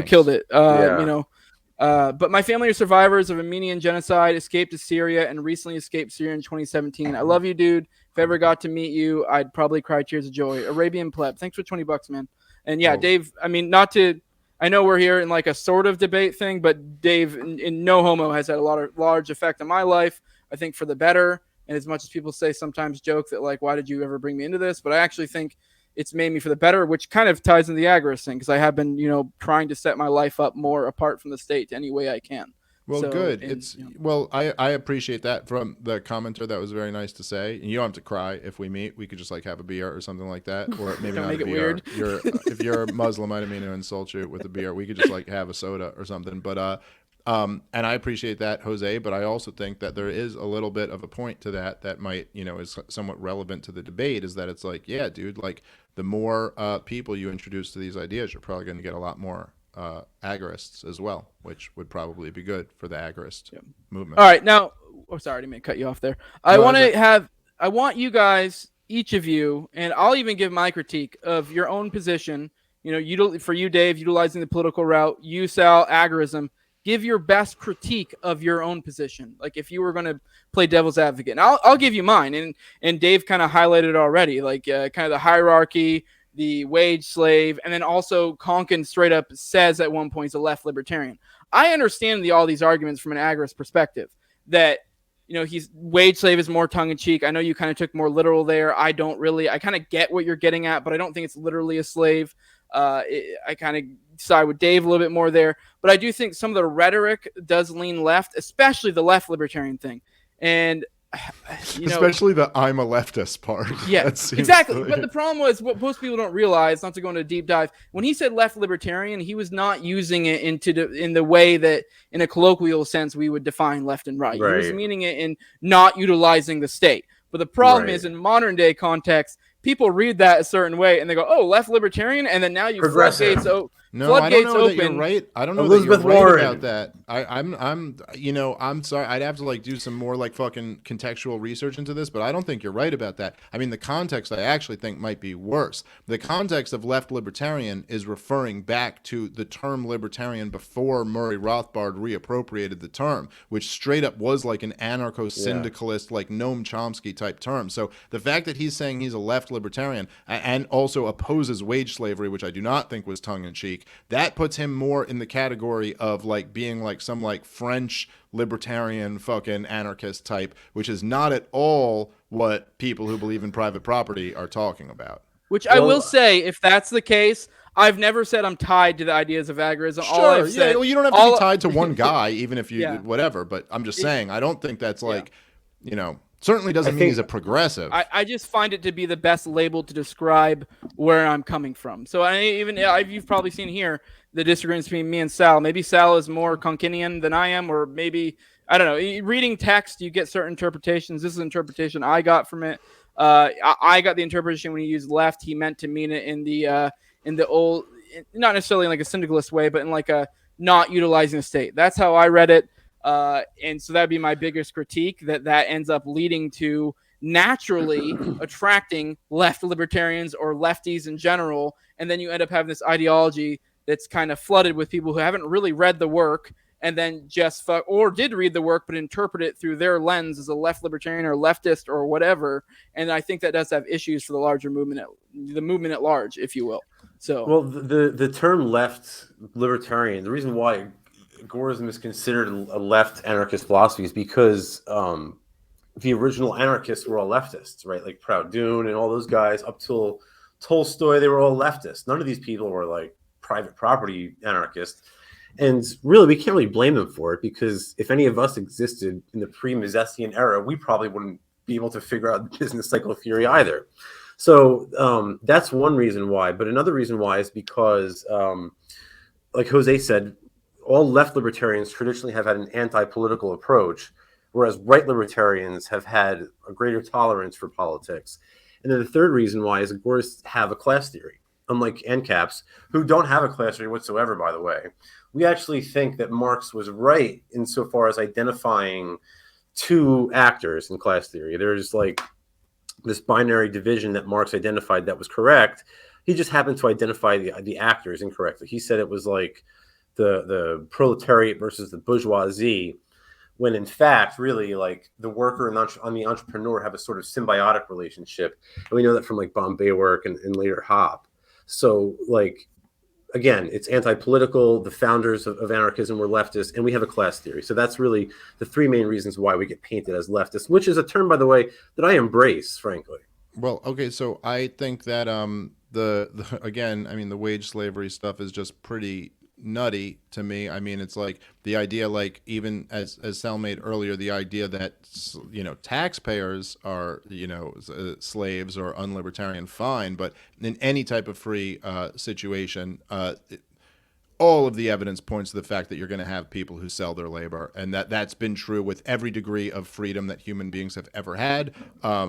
killed it. But my family are survivors of Armenian genocide, escaped to Syria, and recently escaped Syria in 2017. I love you, dude. If I ever got to meet you, I'd probably cry tears of joy. Arabian pleb, thanks for $20, man. And yeah, Dave, I mean, I know we're here in like a sort of debate thing, but Dave, in no homo, has had a large effect on my life. I think for the better. And as much as people sometimes joke that, like, why did you ever bring me into this? But I actually think it's made me for the better, which kind of ties into the Agorist thing, because I have been, trying to set my life up more apart from the state any way I can. Well, so, good. I appreciate that from the commenter. That was very nice to say. And you don't have to cry if we meet. We could just like have a beer or something like that, or maybe not make a it beer. weird. If you're a Muslim, I didn't mean to insult you with a beer. We could just like have a soda or something. But and I appreciate that, Jose. But I also think that there is a little bit of a point to that might, is somewhat relevant to the debate. Is that it's like, yeah, dude, like the more people you introduce to these ideas, you're probably going to get a lot more Agorists as well, which would probably be good for the Agorist movement. All right, now, sorry, I didn't mean to cut you off there. I want you guys, each of you, and I'll even give my critique of your own position. For you, Dave, utilizing the political route, you, Sal, Agarism. Give your best critique of your own position. Like if you were going to play devil's advocate, and I'll give you mine. And Dave kind of highlighted it already, like kind of the hierarchy, the wage slave, and then also Konkin straight up says at one point he's a left libertarian. I understand all these arguments from an Agorist perspective that, he's wage slave is more tongue in cheek. I know you kind of took more literal there. I don't really, I kind of get what you're getting at, but I don't think it's literally a slave. I kind of side with Dave a little bit more there, but I do think some of the rhetoric does lean left, especially the left libertarian thing. And especially the I'm a leftist part. Yeah, exactly. But the problem was what most people don't realize, not to go into a deep dive, when he said left libertarian, he was not using it in the way that in a colloquial sense we would define left and right. He was meaning it in not utilizing the state. But the problem is in modern day context, people read that a certain way and they go, "Oh, left libertarian," and then now you floodgates open. No, I don't know that you're right. I don't know that you're right about that. I'm sorry. I'd have to like do some more like fucking contextual research into this, but I don't think you're right about that. I mean, the context I actually think might be worse. The context of left libertarian is referring back to the term libertarian before Murray Rothbard reappropriated the term, which straight up was like an anarcho-syndicalist, like Noam Chomsky type term. So the fact that he's saying he's a left libertarian and also opposes wage slavery, which I do not think was tongue-in-cheek, that puts him more in the category of like being like some like French libertarian fucking anarchist type, which is not at all what people who believe in private property are talking about. Which I will say, if that's the case, I've never said I'm tied to the ideas of Agorism. Sure, well, you don't have to be tied to one guy, even if you whatever. But I'm just saying, I don't think that's like, certainly doesn't mean he's a progressive. I just find it to be the best label to describe where I'm coming from. So you've probably seen here the disagreements between me and Sal. Maybe Sal is more Konkinian than I am, or maybe, I don't know. Reading text, you get certain interpretations. This is an interpretation I got from it. I got the interpretation when he used left, he meant to mean it in the old, not necessarily in like a syndicalist way, but in like a not utilizing the state. That's how I read it. And so that'd be my biggest critique, that ends up leading to naturally attracting left libertarians or lefties in general. And then you end up having this ideology that's kind of flooded with people who haven't really read the work and then just or did read the work but interpret it through their lens as a left libertarian or leftist or whatever. And I think that does have issues for the larger movement, the movement at large, if you will. So, well, the term left libertarian, the reason why Agorism is considered a left anarchist philosophy is because the original anarchists were all leftists, right? Like Proud Dune and all those guys up till Tolstoy, they were all leftists. None of these people were like private property anarchists. And really, we can't really blame them for it, because if any of us existed in the pre-Misesian era, we probably wouldn't be able to figure out business cycle theory either. So that's one reason why. But another reason why is because, like Jose said, all left libertarians traditionally have had an anti-political approach, whereas right libertarians have had a greater tolerance for politics. And then the third reason why is Agorists have a class theory, unlike NCAPs, who don't have a class theory whatsoever, by the way. We actually think that Marx was right insofar as identifying two actors in class theory. There's like this binary division that Marx identified that was correct. He just happened to identify the actors incorrectly. He said it was like the proletariat versus the bourgeoisie, when in fact, really, like the worker and the entrepreneur have a sort of symbiotic relationship. And we know that from like Bombay work and later Hop. So like, again, it's anti-political. The founders of anarchism were leftists, and we have a class theory. So that's really the three main reasons why we get painted as leftists, which is a term, by the way, that I embrace, frankly. Well, okay, so I think that again, I mean, the wage slavery stuff is just pretty nutty to me. I mean, it's like the idea, like even as Sal made earlier, the idea that, you know, taxpayers are, you know, slaves or unlibertarian, fine, but in any type of free situation, all of the evidence points to the fact that you're going to have people who sell their labor, and that's been true with every degree of freedom that human beings have ever had. I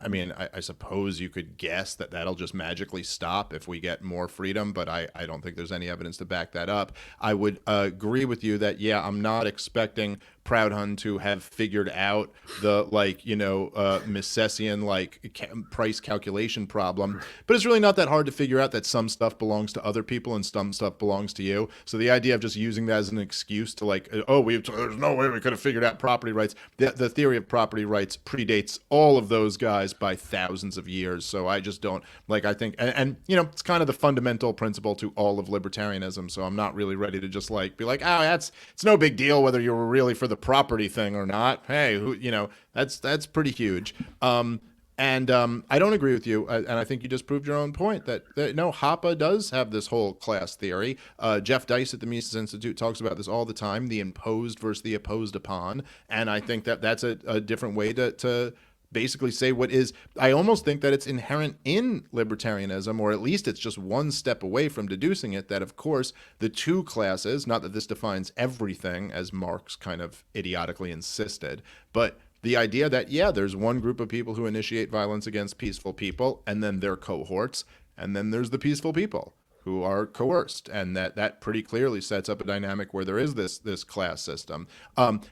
mean, I suppose you could guess that that'll just magically stop if we get more freedom, but I don't think there's any evidence to back that up. I would agree with you that, yeah, I'm not expecting Proudhon to have figured out the, like, you know, Misesian, like, price calculation problem, but it's really not that hard to figure out that some stuff belongs to other people and some stuff belongs to you. So the idea of just using that as an excuse to, like, oh, there's no way we could have figured out property rights. The theory of property rights predates all of those guys by thousands of years. So I just don't, like, I think, and you know, it's kind of the fundamental principle to all of libertarianism. So I'm not really ready to just like be like, oh, it's no big deal whether you were really for the property thing or not. Hey, you know, that's pretty huge. And I don't agree with you, and I think you just proved your own point that no, Hoppe does have this whole class theory. Jeff Dice at the Mises Institute talks about this all the time, the imposed versus the opposed upon, and I think that that's a different way to basically say what is, I almost think that it's inherent in libertarianism, or at least it's just one step away from deducing it, that of course the two classes, not that this defines everything as Marx kind of idiotically insisted, but the idea that, yeah, there's one group of people who initiate violence against peaceful people, and then their cohorts, and then there's the peaceful people who are coerced, and that pretty clearly sets up a dynamic where there is this class system.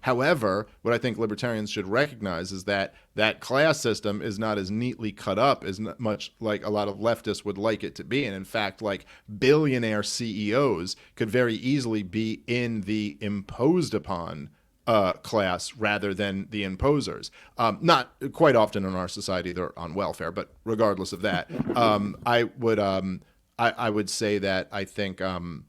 However, what I think libertarians should recognize is that class system is not as neatly cut up as much like a lot of leftists would like it to be, and in fact, like billionaire CEOs could very easily be in the imposed upon class rather than the imposers. Not quite often in our society, they're on welfare, but regardless of that, I would say that I think, you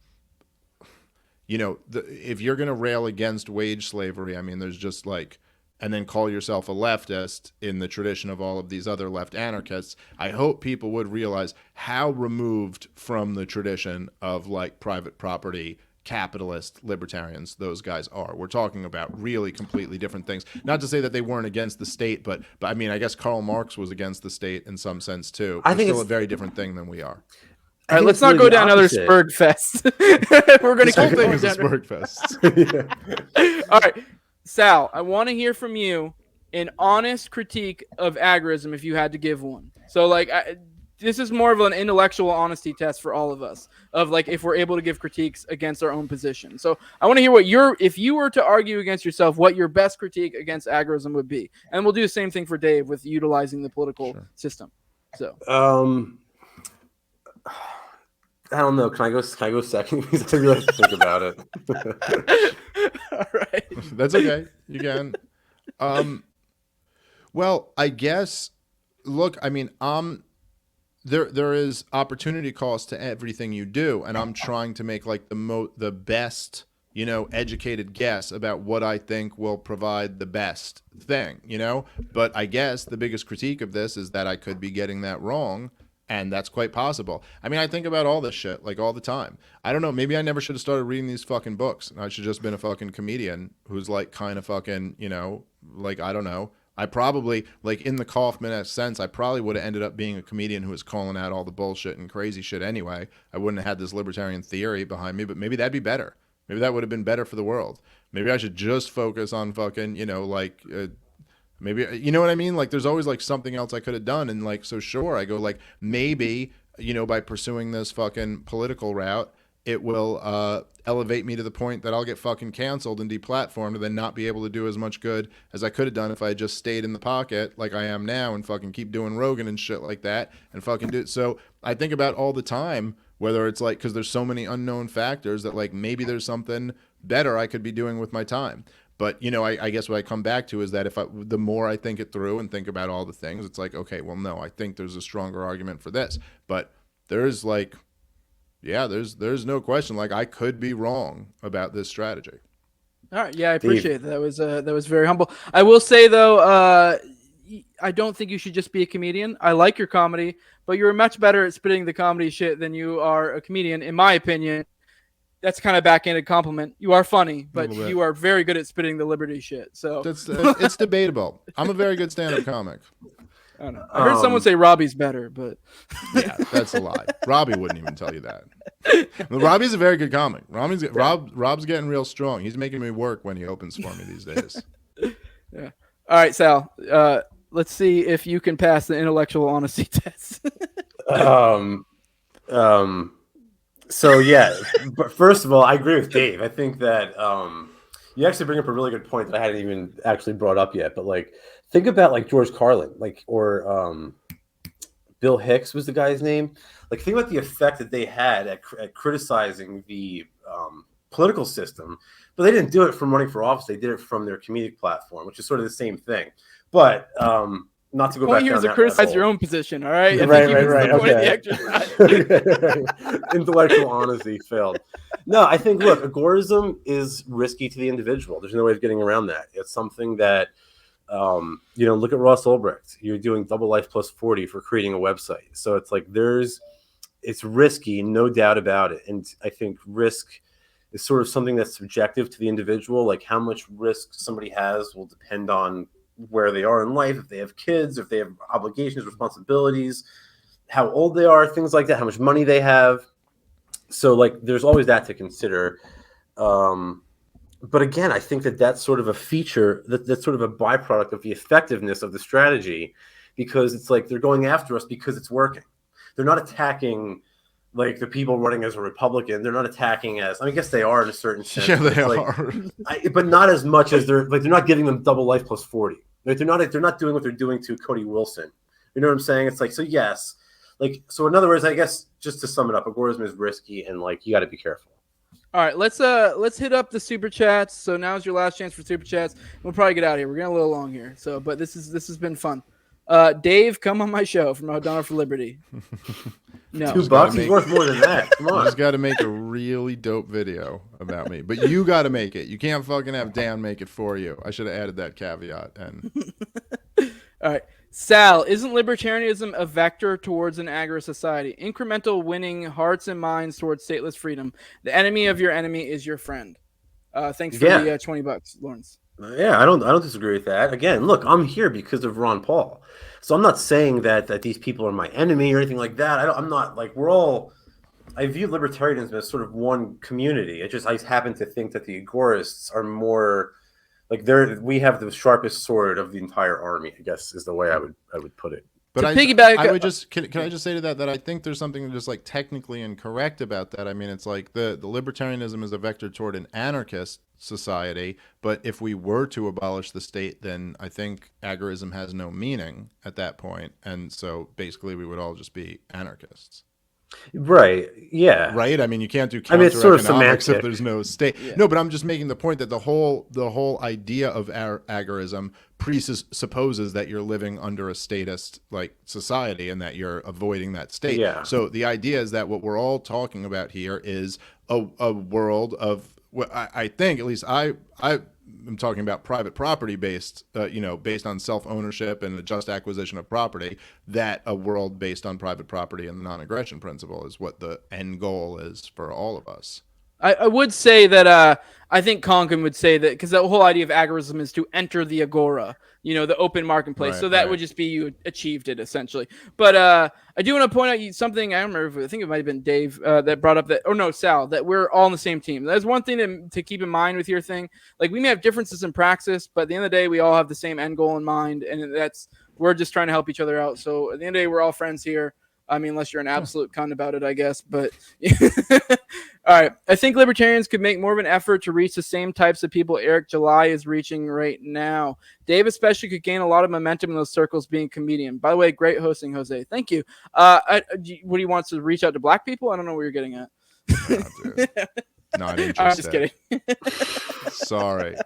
know, if you're going to rail against wage slavery, I mean, there's just like, and then call yourself a leftist in the tradition of all of these other left anarchists, I hope people would realize how removed from the tradition of like private property capitalist libertarians those guys are. We're talking about really completely different things. Not to say that they weren't against the state, but I mean, I guess Karl Marx was against the state in some sense too. I think still a very different thing than we are. All right, let's not go down another Spurg fest. We're going to keep going is a Spurg fest. Yeah. All right, Sal, I want to hear from you an honest critique of agorism if you had to give one. So, like, this is more of an intellectual honesty test for all of us, of like if we're able to give critiques against our own position. So I want to hear what if you were to argue against yourself, what your best critique against agorism would be. And we'll do the same thing for Dave with utilizing the political system. So I don't know. Can I go second? Because I really have to think about it. All right. That's okay. You can. Well, I guess. Look, I mean, there is opportunity cost to everything you do, and I'm trying to make like the best, educated guess about what I think will provide the best thing, But I guess the biggest critique of this is that I could be getting that wrong. And that's quite possible. I mean, I think about all this shit, like, all the time. I don't know. Maybe I never should have started reading these fucking books. I should have just been a fucking comedian who's, like, kind of fucking, like, I don't know. I probably, like, in the Kaufman sense, I probably would have ended up being a comedian who was calling out all the bullshit and crazy shit anyway. I wouldn't have had this libertarian theory behind me, but maybe that'd be better. Maybe that would have been better for the world. Maybe I should just focus on fucking, maybe, you know what I mean? Like, there's always, like, something else I could have done. And, like, so sure, I go, like, maybe, by pursuing this fucking political route, it will elevate me to the point that I'll get fucking canceled and deplatformed and then not be able to do as much good as I could have done if I had just stayed in the pocket like I am now and fucking keep doing Rogan and shit like that and fucking do it. So I think about all the time, whether it's, like, because there's so many unknown factors that, like, maybe there's something better I could be doing with my time. But, I guess what I come back to is that the more I think it through and think about all the things, it's like, okay, well, no, I think there's a stronger argument for this. But there's like, yeah, there's no question. Like, I could be wrong about this strategy. All right. Yeah, I appreciate that. That was very humble. I will say, though, I don't think you should just be a comedian. I like your comedy, but you're much better at spitting the comedy shit than you are a comedian, in my opinion. That's kind of backhanded compliment. You are funny, but you are very good at spitting the liberty shit. So it's debatable. I'm a very good stand-up comic. I don't know. I heard someone say Robbie's better, but yeah, that's a lie. Robbie wouldn't even tell you that. Well, Robbie's a very good comic. Rob's getting real strong. He's making me work when he opens for me these days. Yeah. All right, Sal. Let's see if you can pass the intellectual honesty test. So yeah, but first of all, I agree with Dave. I think that you actually bring up a really good point that I hadn't even actually brought up yet. But, like, think about, like, George Carlin, like, or Bill Hicks was the guy's name. Like, think about the effect that they had at criticizing the political system, but they didn't do it from running for office. They did it from their comedic platform, which is sort of the same thing. But not to go back down that criticize your own position, all right? Right. Okay. Intellectual honesty failed. No, I think, look, agorism is risky to the individual. There's no way of getting around that. It's something that, look at Ross Ulbricht. You're doing double life plus 40 for creating a website. So it's like it's risky, no doubt about it. And I think risk is sort of something that's subjective to the individual. Like, how much risk somebody has will depend on where they are in life, if they have kids, if they have obligations, responsibilities, how old they are, things like that, how much money they have. So, like, there's always that to consider. But again, I think that's sort of a feature, that's sort of a byproduct of the effectiveness of the strategy, because it's like they're going after us because it's working. They're not attacking, like, the people running as a Republican. They're not attacking as, I guess they are in a certain sense. Yeah, they are. But not as much as they're not giving them double life plus 40. Like, they're not doing what they're doing to Cody Wilson. You know what I'm saying? It's like, so yes. Like, so in other words, I guess just to sum it up, agorism is risky, and, like, you got to be careful. All right, let's hit up the super chats. So now's your last chance for super chats. We'll probably get out of here. We're getting a little long here. So, but this has been fun. Dave, come on my show from O'Donnell for Liberty. No, $2 is worth more than that. Come on, you just got to make a really dope video about me, but you got to make it. You can't fucking have Dan make it for you. I should have added that caveat. And all right, Sal, isn't libertarianism a vector towards an agorist society? Incremental winning hearts and minds towards stateless freedom. The enemy of your enemy is your friend. Thanks for the $20, Lawrence. Yeah, I don't disagree with that. Again, look, I'm here because of Ron Paul. So I'm not saying that these people are my enemy or anything like that. I'm not, like, I view libertarianism as sort of one community. I happen to think that the Agorists are more like we have the sharpest sword of the entire army, I guess is the way I would put it. But I would just can I just say to that I think there's something just, like, technically incorrect about that. I mean, it's like the libertarianism is a vector toward an anarchist society, but if we were to abolish the state, then I think agorism has no meaning at that point, and so basically we would all just be anarchists. Right. Yeah. Right? I mean, you can't do I mean, it's sort of counter-economics if semantic. there's no state. Yeah. No, but I'm just making the point that the whole idea of agorism presupposes that you're living under a statist like society and that you're avoiding that state. Yeah. So the idea is that what we're all talking about here is a world of what I think, at least I'm talking about private property based, based on self-ownership and the just acquisition of property, that a world based on private property and the non-aggression principle is what the end goal is for all of us. I would say that I think Conklin would say that because the whole idea of agorism is to enter the agora, the open marketplace. Right, so that right. would just be you achieved it essentially. But I do want to point out something. I don't remember. I think it might have been Dave that brought up that, or no, Sal, that we're all on the same team. That's one thing to keep in mind with your thing. Like we may have differences in praxis, but at the end of the day, we all have the same end goal in mind, and we're just trying to help each other out. So at the end of the day, we're all friends here. I mean, unless you're an absolute cunt about it, I guess. But all right, I think libertarians could make more of an effort to reach the same types of people Eric July is reaching right now. Dave especially could gain a lot of momentum in those circles being a comedian. By the way, great hosting, Jose. Thank you. What do you want to reach out to black people? I don't know what you're getting at. Not interested. I'm just kidding. Sorry.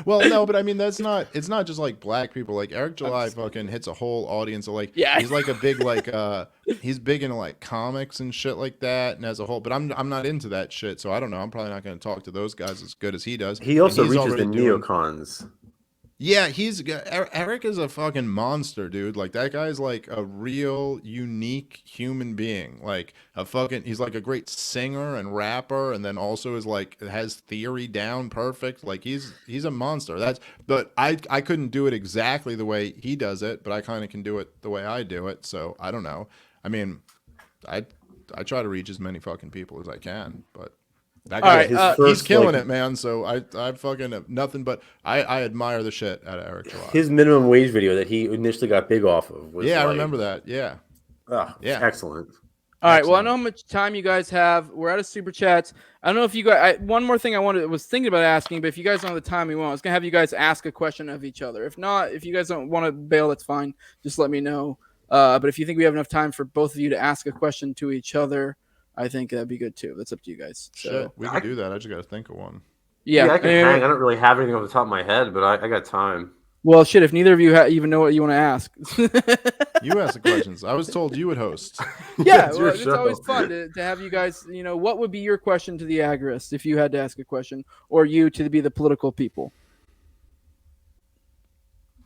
Well, no, but I mean, it's not just like black people. Like Eric July fucking hits a whole audience of like, Yeah. he's like a big, he's big into like comics and shit like that. And as a whole, but I'm not into that shit. So I don't know. I'm probably not going to talk to those guys as good as he does. He also And he's reaches the already doing- neocons. Yeah, Eric is a fucking monster, dude. Like that guy's like a real unique human being. Like he's like a great singer and rapper, and then also is like has theory down perfect. Like he's a monster. But I couldn't do it exactly the way he does it, but I kind of can do it the way I do it. So I don't know. I mean, I try to reach as many fucking people as I can, but. That guy, he's killing it, man. So I fucking have nothing but I admire the shit out of Eric July. His minimum wage video that he initially got big off of was I remember that. Yeah. Yeah. Excellent. All right. Well, I know how much time you guys have. We're out of super chats. I don't know if you guys. One more thing I was thinking about asking, but if you guys don't have the time, we won't. I was gonna have you guys ask a question of each other. If not, if you guys don't want to bail, that's fine. Just let me know. But if you think we have enough time for both of you to ask a question to each other, I think that'd be good too. That's up to you guys. So shit, we can do that. I just got to think of one. Yeah, I can hang. I don't really have anything off the top of my head, but I got time. Well, shit, if neither of you even know what you want to ask. You ask the questions. I was told you would host. Yeah, well, it's always fun to have you guys, what would be your question to the Agorist if you had to ask a question, or you to be the political people?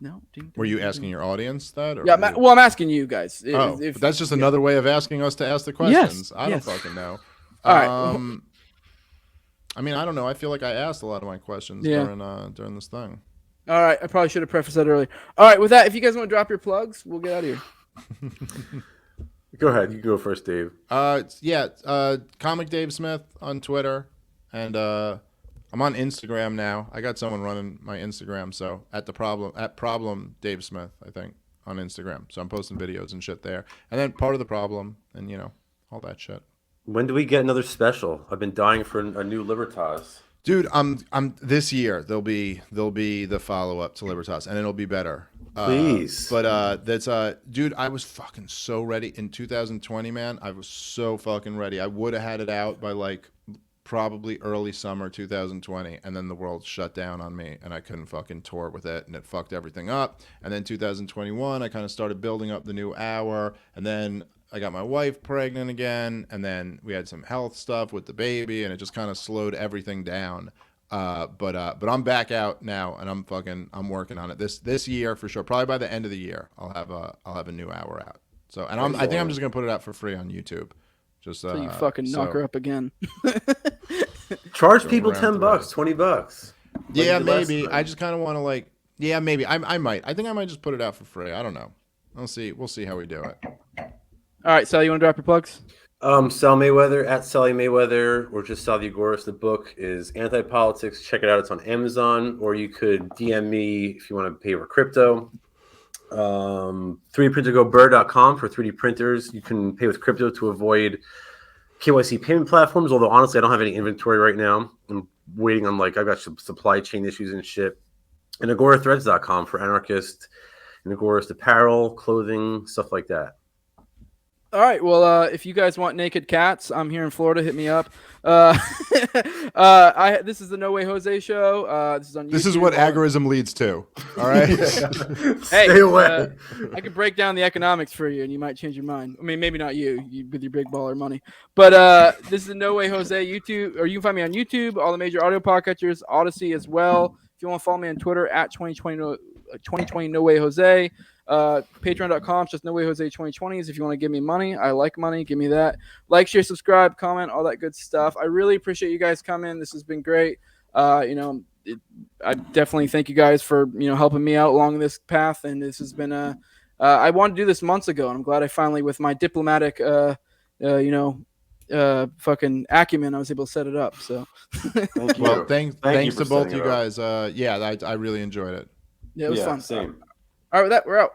No. Were you asking your audience that? Or yeah, I'm asking you guys. But that's just another way of asking us to ask the questions. Yes, I don't fucking know. All right. I mean, I don't know. I feel like I asked a lot of my questions during this thing. All right. I probably should have prefaced that earlier. All right. With that, if you guys want to drop your plugs, we'll get out of here. Go ahead. You go first, Dave. Comic Dave Smith on Twitter, and I'm on Instagram now. I got someone running my Instagram, so at problem Dave Smith, I think, on Instagram. So I'm posting videos and shit there. And then part of the problem and all that shit. When do we get another special? I've been dying for a new Libertas. Dude, I'm this year there'll be the follow-up to Libertas and it'll be better. Please. Dude, I was fucking so ready in 2020, man. I was so fucking ready. I would have had it out by like probably early summer 2020, and then the world shut down on me and I couldn't fucking tour with it, and it fucked everything up. And then 2021 I kind of started building up the new hour, and then I got my wife pregnant again, and then we had some health stuff with the baby, and it just kind of slowed everything down. But I'm back out now, and I'm working on it this year for sure. Probably by the end of the year I'll have a new hour out. So, and I think I'm just gonna put it out for free on YouTube. Just so you fucking knock her up again. Charge people $10, $20. Yeah, maybe. I just kind of want to maybe. I might. I think I might just put it out for free. I don't know. We'll see how we do it. All right, Sal, you want to drop your plugs? Sal Mayweather at Sally Mayweather, or just Sal the Agorist. The book is Anti-Politics. Check it out. It's on Amazon, or you could DM me if you want to pay for crypto. 3dprintergobird.com for 3D printers. You can pay with crypto to avoid KYC payment platforms, although honestly I don't have any inventory right now. I'm waiting on I've got some supply chain issues and shit. And agorathreads.com for anarchist and agorist apparel, clothing, stuff like that. All right. Well, if you guys want naked cats, I'm here in Florida. Hit me up. This is the No Way Jose show. This is on YouTube. This is what agorism leads to. All right. Hey, Stay away. I could break down the economics for you, and you might change your mind. I mean, maybe not you with your big baller money. But this is the No Way Jose YouTube, or you can find me on YouTube, all the major audio podcatchers, Odyssey as well. If you want to follow me on Twitter at 2020 No Way Jose. Patreon.com, just No Way Jose 2020s. If you want to give me money, I like money. Give me that. Like, share, subscribe, comment, all that good stuff. I really appreciate you guys coming. This has been great. I definitely thank you guys for helping me out along this path. And this has been I wanted to do this months ago, and I'm glad I finally, with my diplomatic fucking acumen, I was able to set it up. So Thank you. Well, thanks you to both setting you it up. guys. I really enjoyed it. yeah, it was fun. Same. All right, with that, we're out.